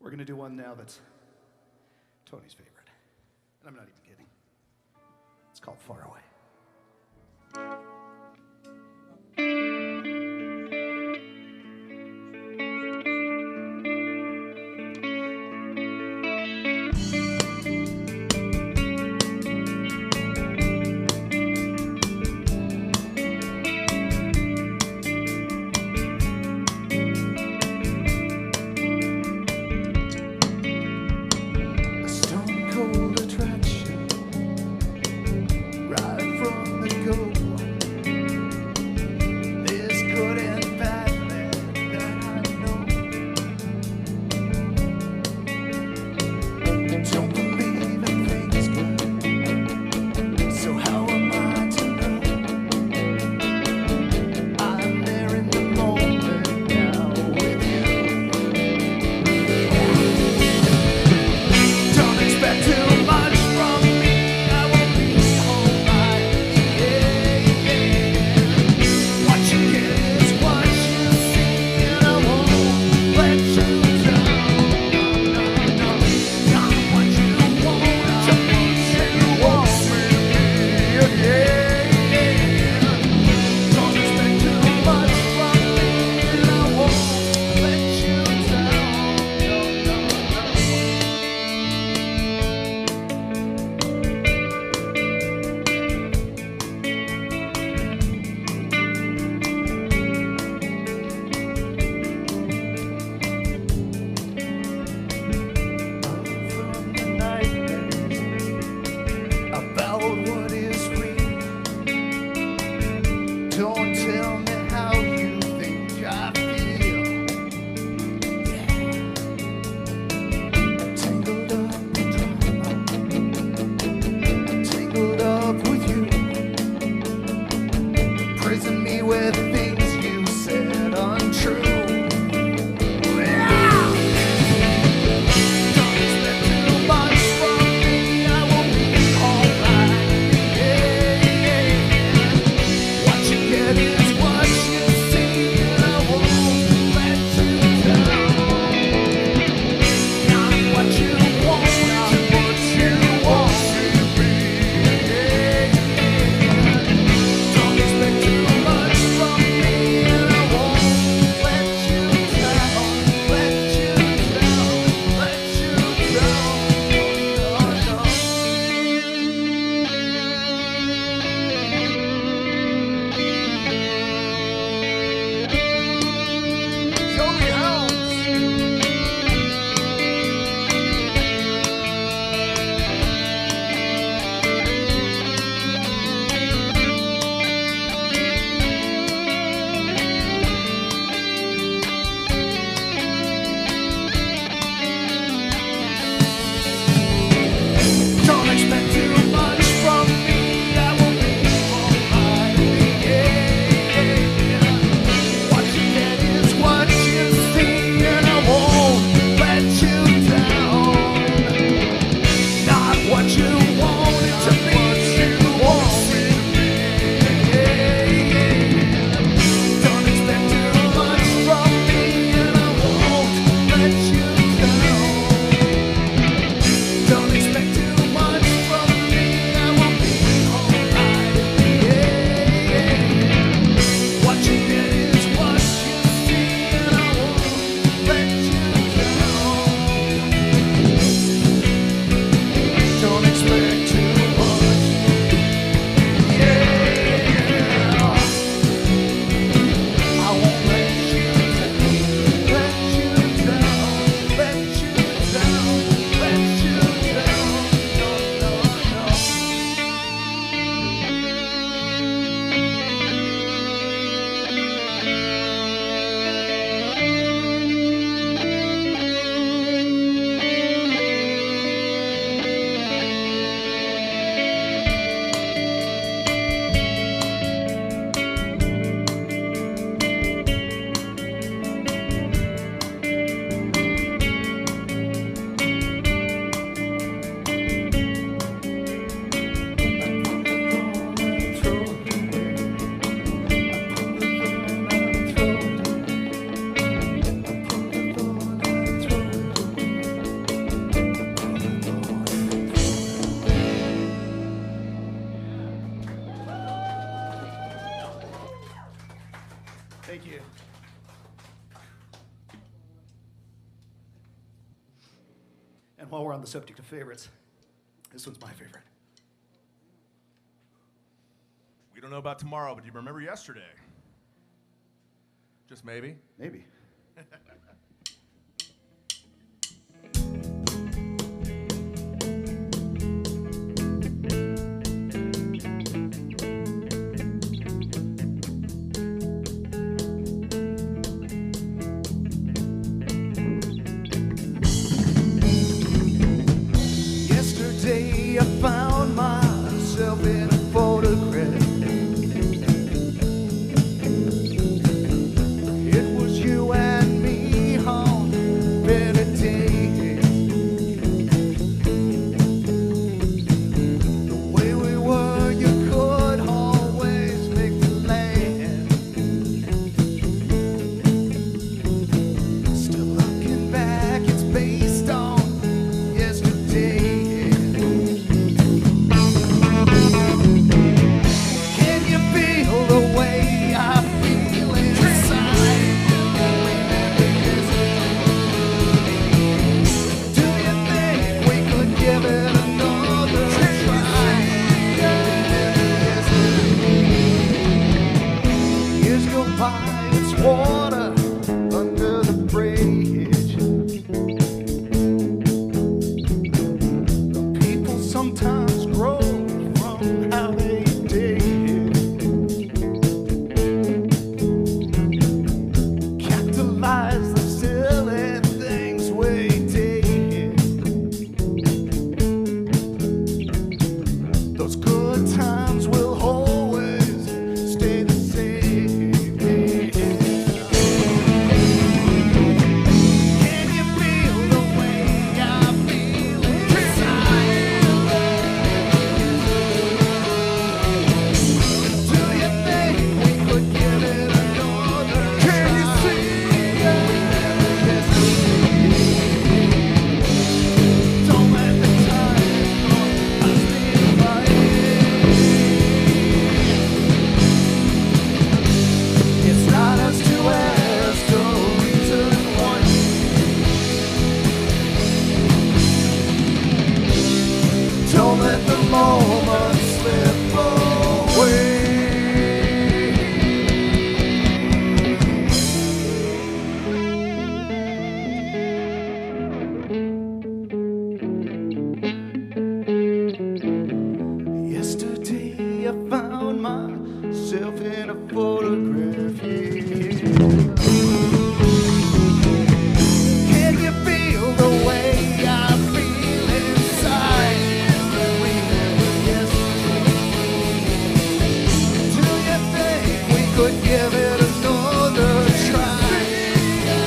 We're going to do one now that's Tony's favorite. And I'm not even kidding. It's called Far Away. A stone cold attraction, right from the go. There's good and bad that I know. Don't believe in things good, so how am I to know? I'm there in the moment now with you. Don't expect too much from me. I will be alright. What you get is what you see, and I won't let you down. No, not what you want, just what you want with me. Don't expect too much from me, and I won't let you down. No. From the nightmares about what is real. Don't tell me how you think I feel. Tangled up in drama, tangled up with you. Prison me with things you said untrue. Don't expect too much from me. I will be alright. What you get is what you see, and I won't let you down. Not what you want, just what you want to be. Don't expect too much from me. Thank you. And while we're on the subject of favorites, this one's my favorite. We don't know about tomorrow, but do you remember yesterday? Just maybe? Maybe. Yesterday I found myself in a photograph. It was you and me on better days. The way we were, you could always make me laugh. Still looking back, it's based on yesterday. Can you feel the way I feel inside? Do you think we could give it another try? Years go by, it's water under the bridge. People sometimes grow from how they did. Capitalize the silly things we did. Those good times will always stay the same. Can you feel the way I feel inside? Do you think we could give it another try? Can you see? Don't let the time pass me by. It's not us to ask the reason why. Don't let the moment slip away. Yesterday I found myself in a photograph. Can you feel the way I feel inside? Remember yesterday. Do you think we could give it another try?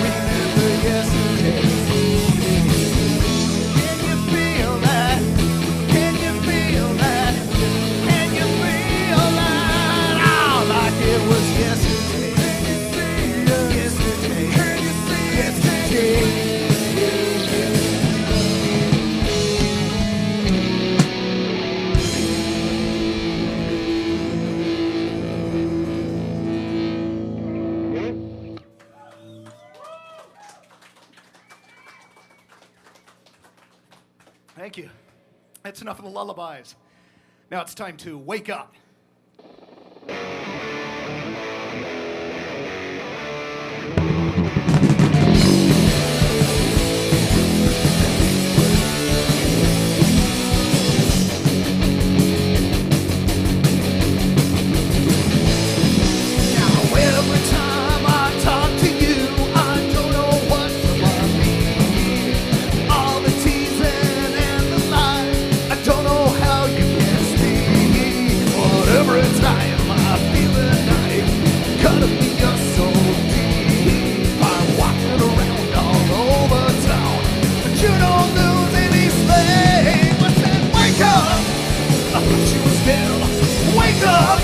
Remember yesterday. Can you feel that? Can you feel that? Can you feel that? Oh, like it was yesterday. Yesterday. Yesterday. Thank you. That's enough of the lullabies. Now it's time to wake up. Now every time I talk to you, I don't know what's about me. All the teasing and the lies, I don't know how you can speak. But every time I feel the knife cutting me up so deep, I'm walking around all over town, but you don't lose any sleep. I said, wake up! I thought you was dead. Wake up!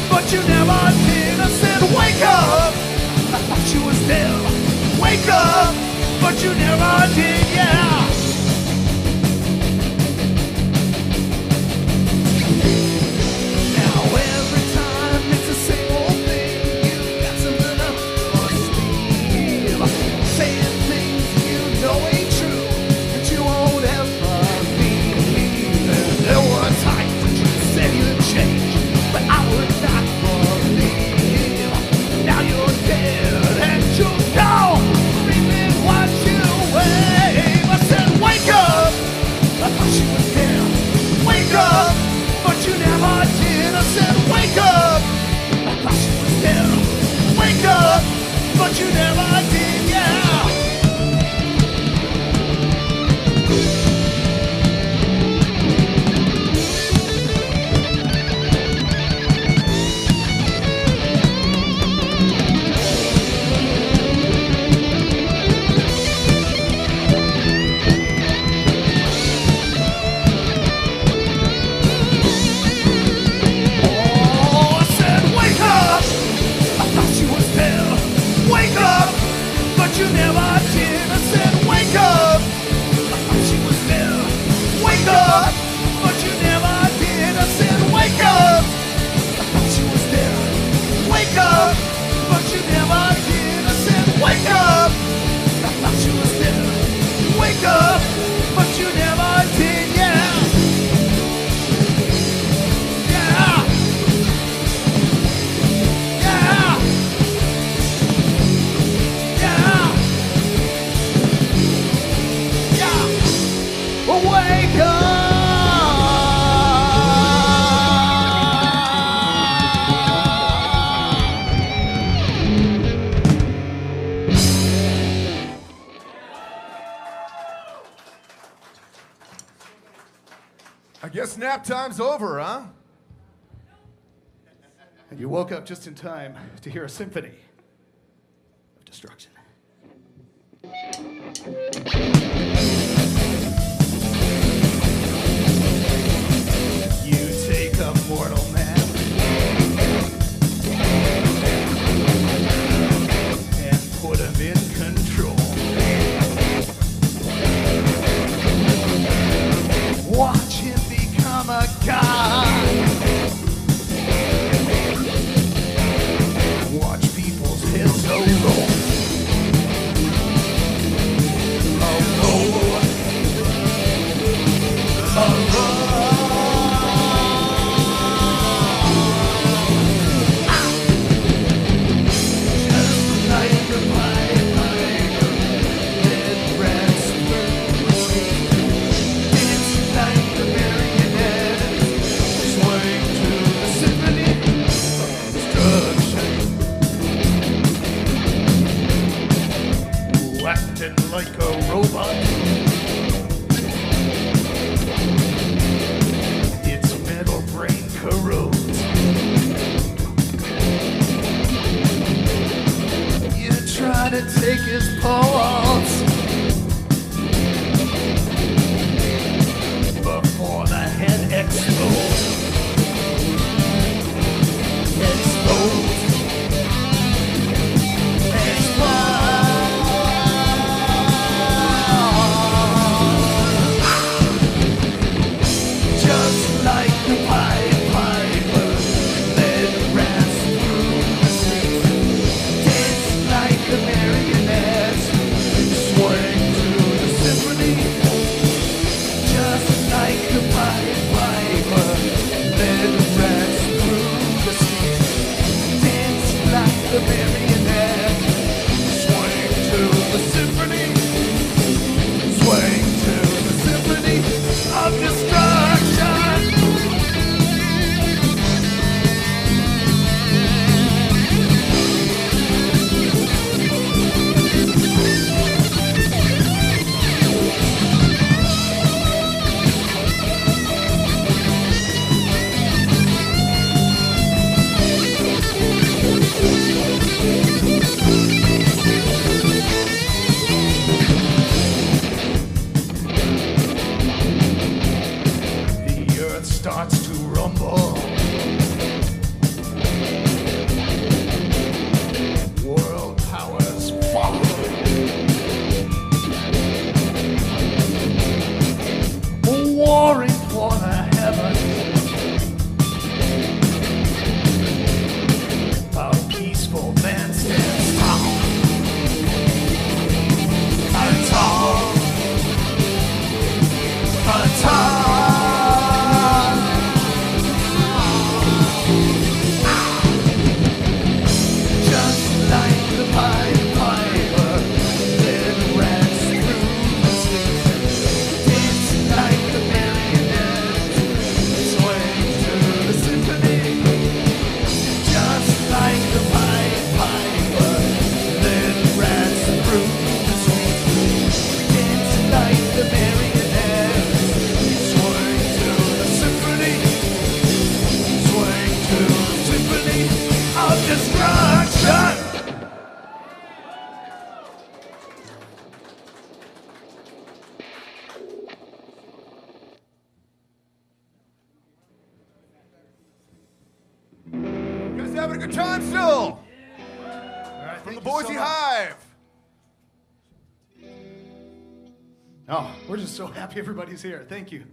But you never did. I said, wake up! I thought you was dead. Wake up! But you never did, yeah! Now every time it's the same old thing. You got something to guess nap time's over, huh? And you woke up just in time to hear a symphony of destruction. You take a mortal man and put him in control. Watch him become a god. Watch people's heads roll. Acting like a robot. Its metal brain corrodes. You try to take his pulse before the head explodes. Explodes. Just like the Pied Piper, led rats through the streets. Dance like the marionettes, swing to the symphony. Just like the Pied Piper, led rats through the streets. Dance like the marionettes, swing to the symphony. Swing to the symphony of destruction. The earth starts to rumble. World powers fall. Warring for the heavens. A peaceful man stands tall. Just like the Pied Piper, led rats through the streets. Dance like the marionettes, swing to the symphony. Just like the Pied Piper, led rats through the streets. Dance like the marionettes, swing to the symphony. Swing to the symphony of destruction. You guys having a good time still? From the Boise Hive. Oh, we're just so happy everybody's here. Thank you.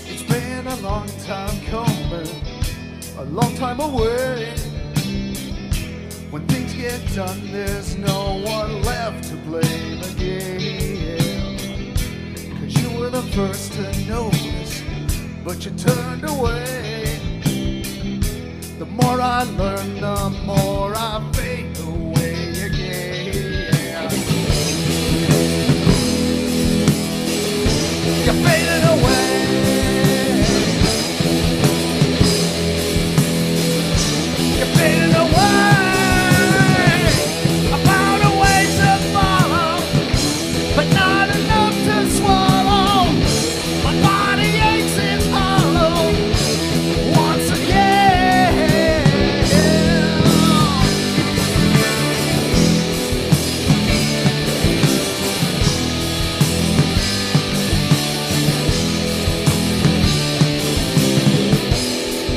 It's been a long time coming, a long time away. When things get done, there's no one left to blame again. 'Cause you were the first to notice, but you turned away. The more I learn, the more I fade away again. You're fading away. You're fading away. I found a way to follow, but not enough to swallow. My body aches, it's hollow once again.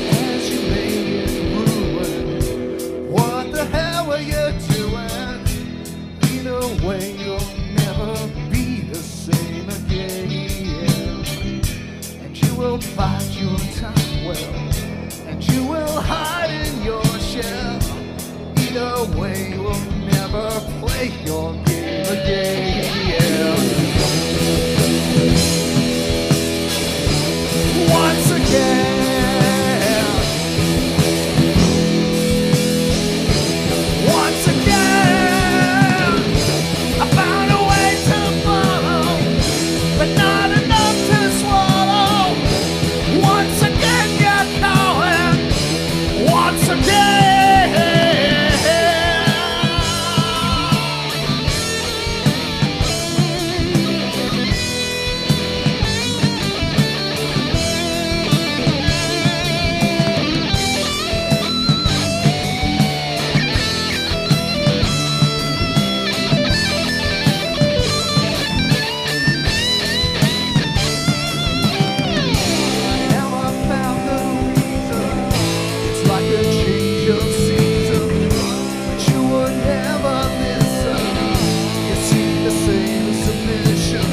As you lay in ruin, what the hell were you doing? Either way, you'll never be the same again. And you will bide your time well, and you will hide in your shell. Either way, you will never play your game again. Once again, once again, I found a way to follow, but not enough to swallow. Once again, you're calling. Once again. Now I found the reason. It's like a change of season, but you would never listen. You seem the same submission.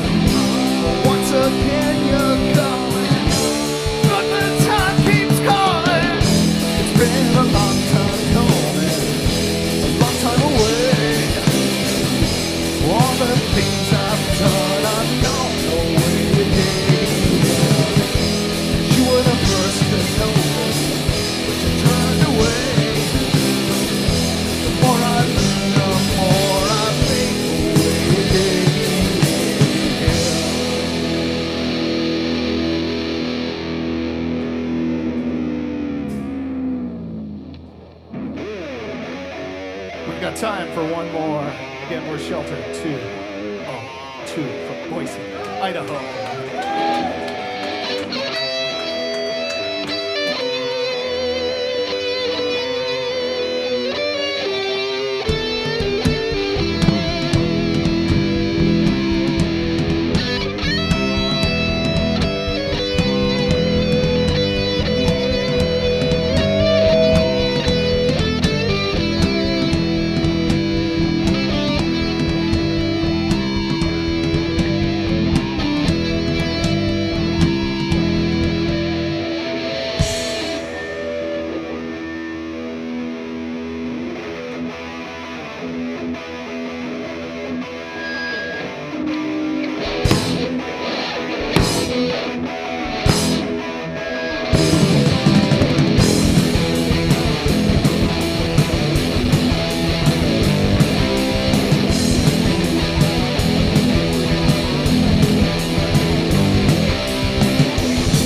Once again you're calling, but the time keeps calling. It's been a long time coming, a long time away. All the things I've done, I've gone away again. You were the first to notice, but you turned away. The more I learn, the more I fade away again. We've got time for one more. Again, we're sheltered 202 from Boise, Idaho.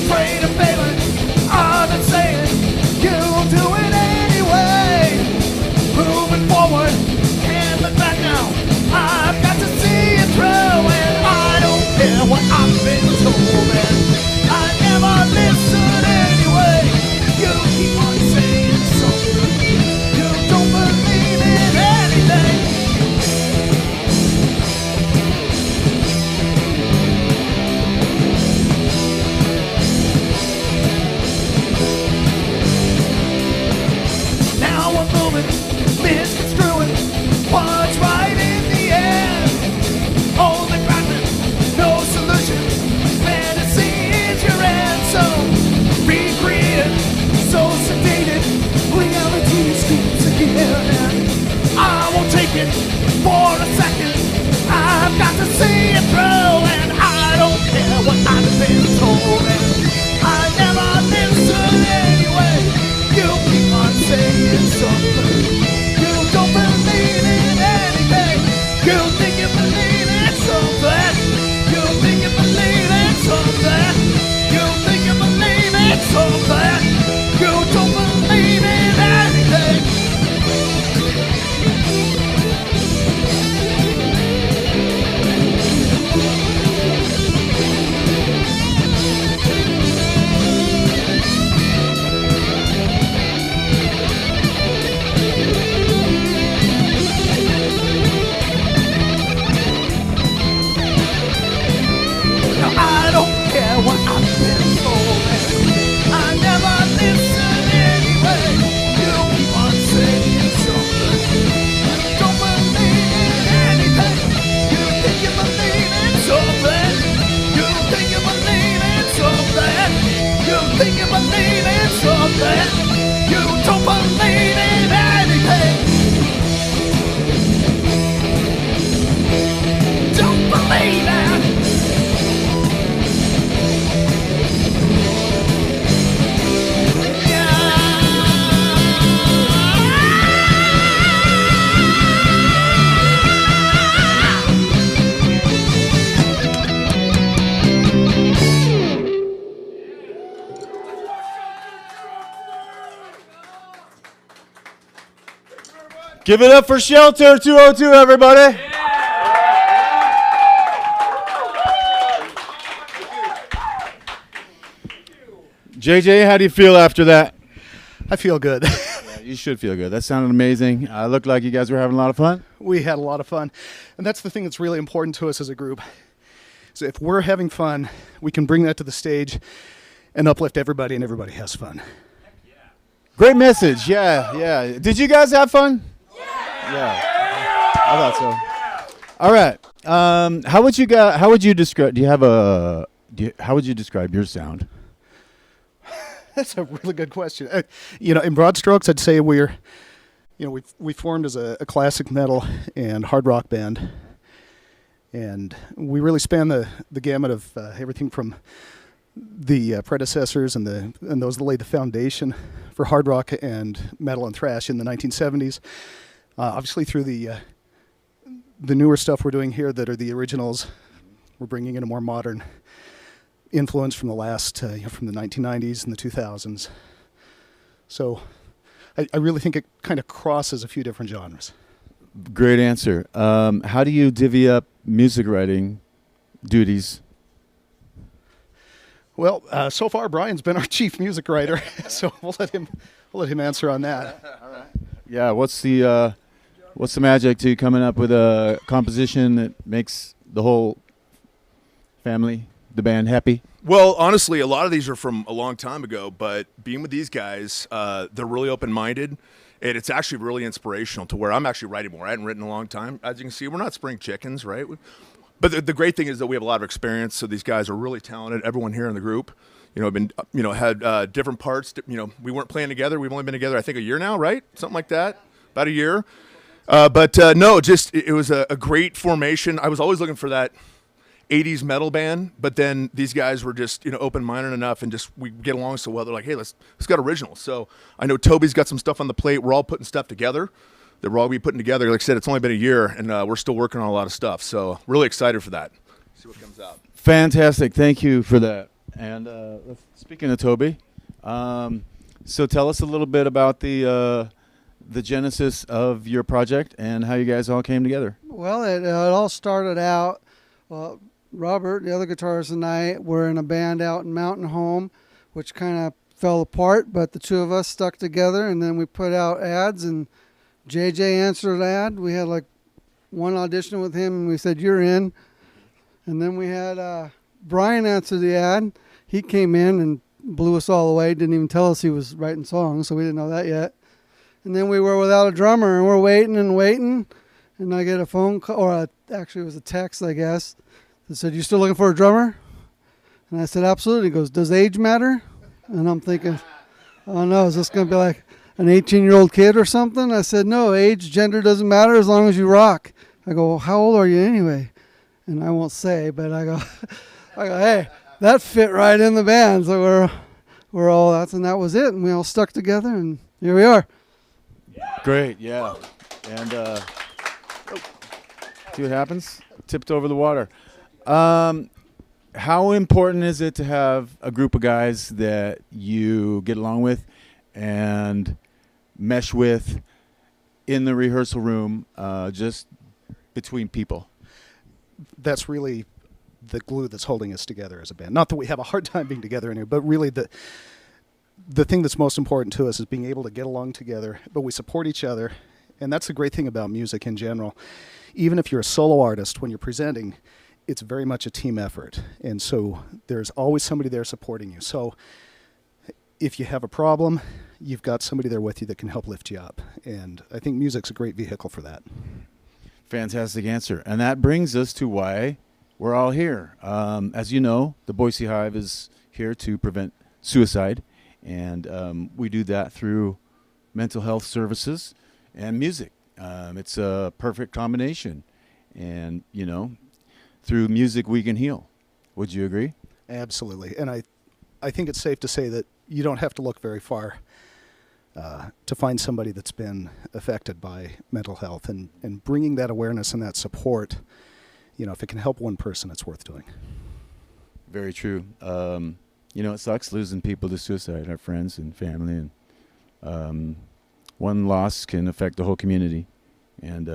Afraid of failing, I've been saying you'll do it anyway. Moving forward, can't look back now. I've got to see it through, and I don't care what I've been told. And I never listen anyway. You keep on saying something. You don't believe in anything. Now I'm moving, misconstruing what's right in the end. Only problem, no solution. Fantasy is your answer. Recreated, so sedated. Reality escapes again, and I won't take it for a second. I've got to see it through, and I don't care what I've been told. And I never listen anyway. You keep on Give it up for Shelter 202, everybody. JJ, how do you feel after that? I feel good. Yeah, you should feel good. That sounded amazing. Looked like you guys were having a lot of fun. We had a lot of fun. And that's the thing that's really important to us as a group. So if we're having fun, we can bring that to the stage and uplift everybody, and everybody has fun. Great message. Yeah. Did you guys have fun? Yeah. I thought so. All right. How would you describe how would you describe your sound? That's a really good question. In broad strokes, I'd say we formed as a classic metal and hard rock band, and we really span the gamut of everything from the predecessors and those that laid the foundation for hard rock and metal and thrash in the 1970s. Obviously, through the newer stuff we're doing here that are the originals, we're bringing in a more modern influence from the last, from the 1990s and the 2000s. So I really think it kind of crosses a few different genres. Great answer. How do you divvy up music writing duties? Well, so far Brian's been our chief music writer, so we'll let him answer on that. All right. Yeah. What's the magic to coming up with a composition that makes the whole family, the band, happy? Well, honestly, a lot of these are from a long time ago, but being with these guys, they're really open-minded, and it's actually really inspirational to where I'm actually writing more. I hadn't written in a long time. As you can see, we're not spring chickens, right? But the great thing is that we have a lot of experience, so these guys are really talented. Everyone here in the group, had different parts. We weren't playing together. We've only been together, I think, a year now, right? Something like that, about a year. No, it was a great formation. I was always looking for that 80s metal band, but then these guys were just open-minded enough, and just we get along so well. They're like, hey, let's get originals. So I know Toby's got some stuff on the plate. We're all putting stuff together that we're all be putting together. Like I said, it's only been a year, and we're still working on a lot of stuff. So really excited for that. See what comes out. Fantastic. Thank you for that. And speaking of Toby, so tell us a little bit about the genesis of your project and how you guys all came together. Well, it all started out, Robert, the other guitarist, and I were in a band out in Mountain Home, which kind of fell apart, but the two of us stuck together, and then we put out ads, and JJ answered an ad. We had like one audition with him, and we said, you're in. And then we had Brian answer the ad. He came in and blew us all away, didn't even tell us he was writing songs, so we didn't know that yet. And then we were without a drummer, and we're waiting, and I get a phone call, or actually it was a text, I guess, that said, you still looking for a drummer? And I said, absolutely. He goes, does age matter? And I'm thinking, oh no, is this going to be like an 18-year-old kid or something? I said, no, age, gender doesn't matter as long as you rock. I go, well, how old are you anyway? And I won't say, but I go, hey, that fit right in the band. So we're all, and that was it. And we all stuck together, and here we are. Great, yeah. And see what happens? Tipped over the water. How important is it to have a group of guys that you get along with and mesh with in the rehearsal room, just between people? That's really the glue that's holding us together as a band. Not that we have a hard time being together anyway, but really the thing that's most important to us is being able to get along together, but we support each other. And that's the great thing about music in general. Even if you're a solo artist, when you're presenting, it's very much a team effort. And so there's always somebody there supporting you. So if you have a problem, you've got somebody there with you that can help lift you up. And I think music's a great vehicle for that. Fantastic answer. And that brings us to why we're all here. As you know, the Boise Hive is here to prevent suicide. And we do that through mental health services and music. It's a perfect combination. And, through music we can heal. Would you agree? Absolutely. And I think it's safe to say that you don't have to look very far to find somebody that's been affected by mental health. And bringing that awareness and that support, if it can help one person, it's worth doing. Very true. It sucks losing people to suicide, our friends and family. And one loss can affect the whole community. And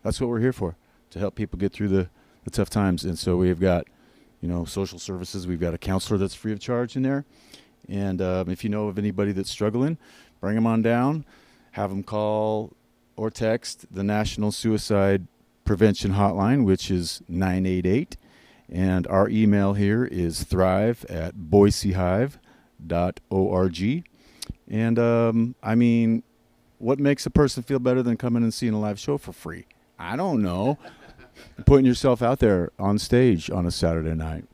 that's what we're here for, to help people get through the tough times. And so we've got, social services. We've got a counselor that's free of charge in there. And if you know of anybody that's struggling, bring them on down. Have them call or text the National Suicide Prevention Hotline, which is 988. And our email here is thrive@boisehive.org. And, what makes a person feel better than coming and seeing a live show for free? I don't know. Putting yourself out there on stage on a Saturday night.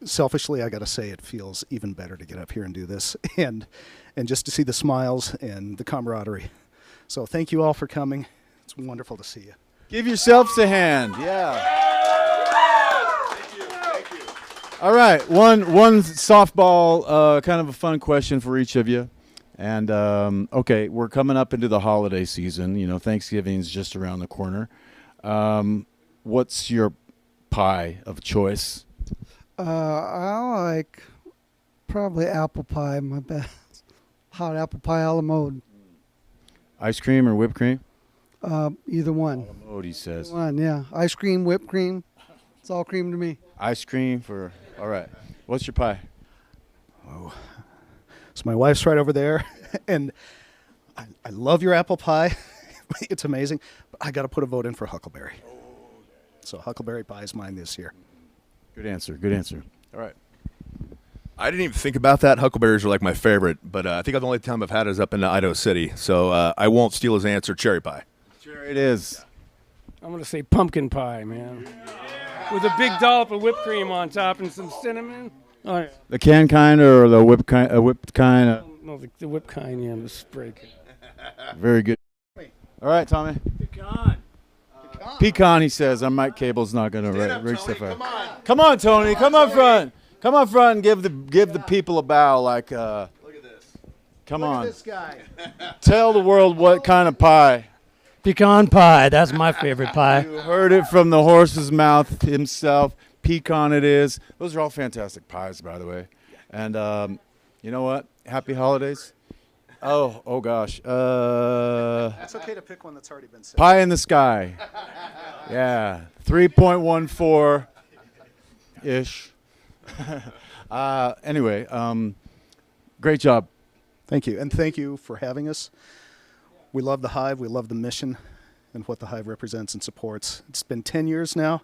Selfishly, I got to say, it feels even better to get up here and do this, and just to see the smiles and the camaraderie. So thank you all for coming. It's wonderful to see you. Give yourselves a hand. Yeah. Thank you. All right. One softball, kind of a fun question for each of you. And, okay, we're coming up into the holiday season. Thanksgiving's just around the corner. What's your pie of choice? I like probably apple pie, my best. Hot apple pie a la mode. Ice cream or whipped cream? Either one. A la mode, he says. Either one, yeah. Ice cream, whipped cream. It's all cream to me. Ice cream all right. What's your pie? Oh, so my wife's right over there, and I love your apple pie. It's amazing. But I got to put a vote in for huckleberry. So huckleberry pie is mine this year. Good answer. All right. I didn't even think about that. Huckleberries are like my favorite, but I think the only time I've had is up in Idaho City. So I won't steal his answer. Cherry pie. Sure it is. I'm going to say pumpkin pie, man. With a big dollop of whipped cream on top and some cinnamon. Oh, yeah. The canned kind or the whipped kind? Whipped kind. No, the whipped kind, yeah, the spray. Very good. All right, Tommy. Pecan, he says. I'm Mike Cable's not going to reach the fire. Come on, Tony. Come up front. Come up front and give the people a bow. Like, look at this. Come on. Look at this guy. Tell the world what kind of pie. Pecan pie. That's my favorite pie. You heard it from the horse's mouth himself. Pecan it is. Those are all fantastic pies, by the way. And you know what? Happy holidays. Oh gosh. It's okay to pick one that's already been said. Pie in the sky. Yeah. 3.14-ish. Anyway, great job. Thank you. And thank you for having us. We love the Hive. We love the mission and what the Hive represents and supports. It's been 10 years now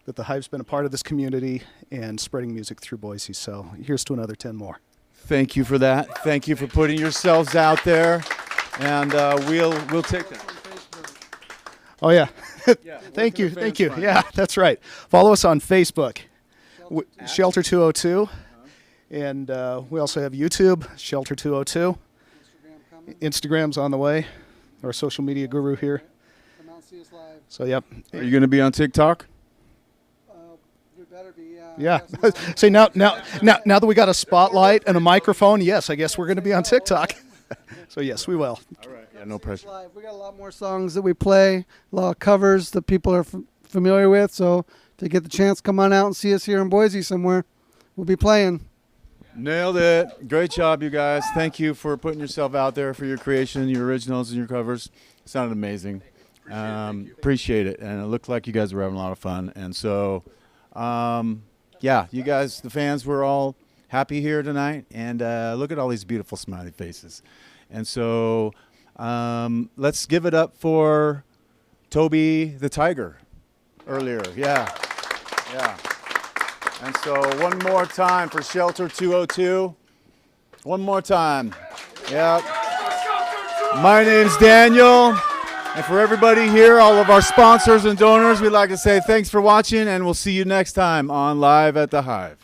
that the Hive's been a part of this community and spreading music through Boise. So here's to another 10 more. Thank you for that. Thank you for putting yourselves out there. And we'll take that. Oh, yeah. Thank you. Yeah, that's right. Follow us on Facebook, Shelter 202. And we also have YouTube, Shelter 202. Instagram's on the way. Our social media guru here. Come out and see us live. So, yep. Are you going to be on TikTok? We better be, Yeah. See, now that we got a spotlight and a microphone, yes, I guess we're going to be on TikTok. So, yes, we will. All right. Yeah, no pressure. Live. We got a lot more songs that we play, a lot of covers that people are familiar with. So, if you get the chance, come on out and see us here in Boise somewhere. We'll be playing. Nailed it. Great job, you guys. Thank you for putting yourself out there for your creation, your originals, and your covers. It sounded amazing. Appreciate it. And it looked like you guys were having a lot of fun. And so, yeah, you guys, the fans, were all happy here tonight. And look at all these beautiful smiley faces. And so let's give it up for Toby the Tiger earlier. Yeah. And so one more time for Shelter 202. One more time. Yep. My name's Daniel. And for everybody here, all of our sponsors and donors, we'd like to say thanks for watching, and we'll see you next time on Live at the Hive.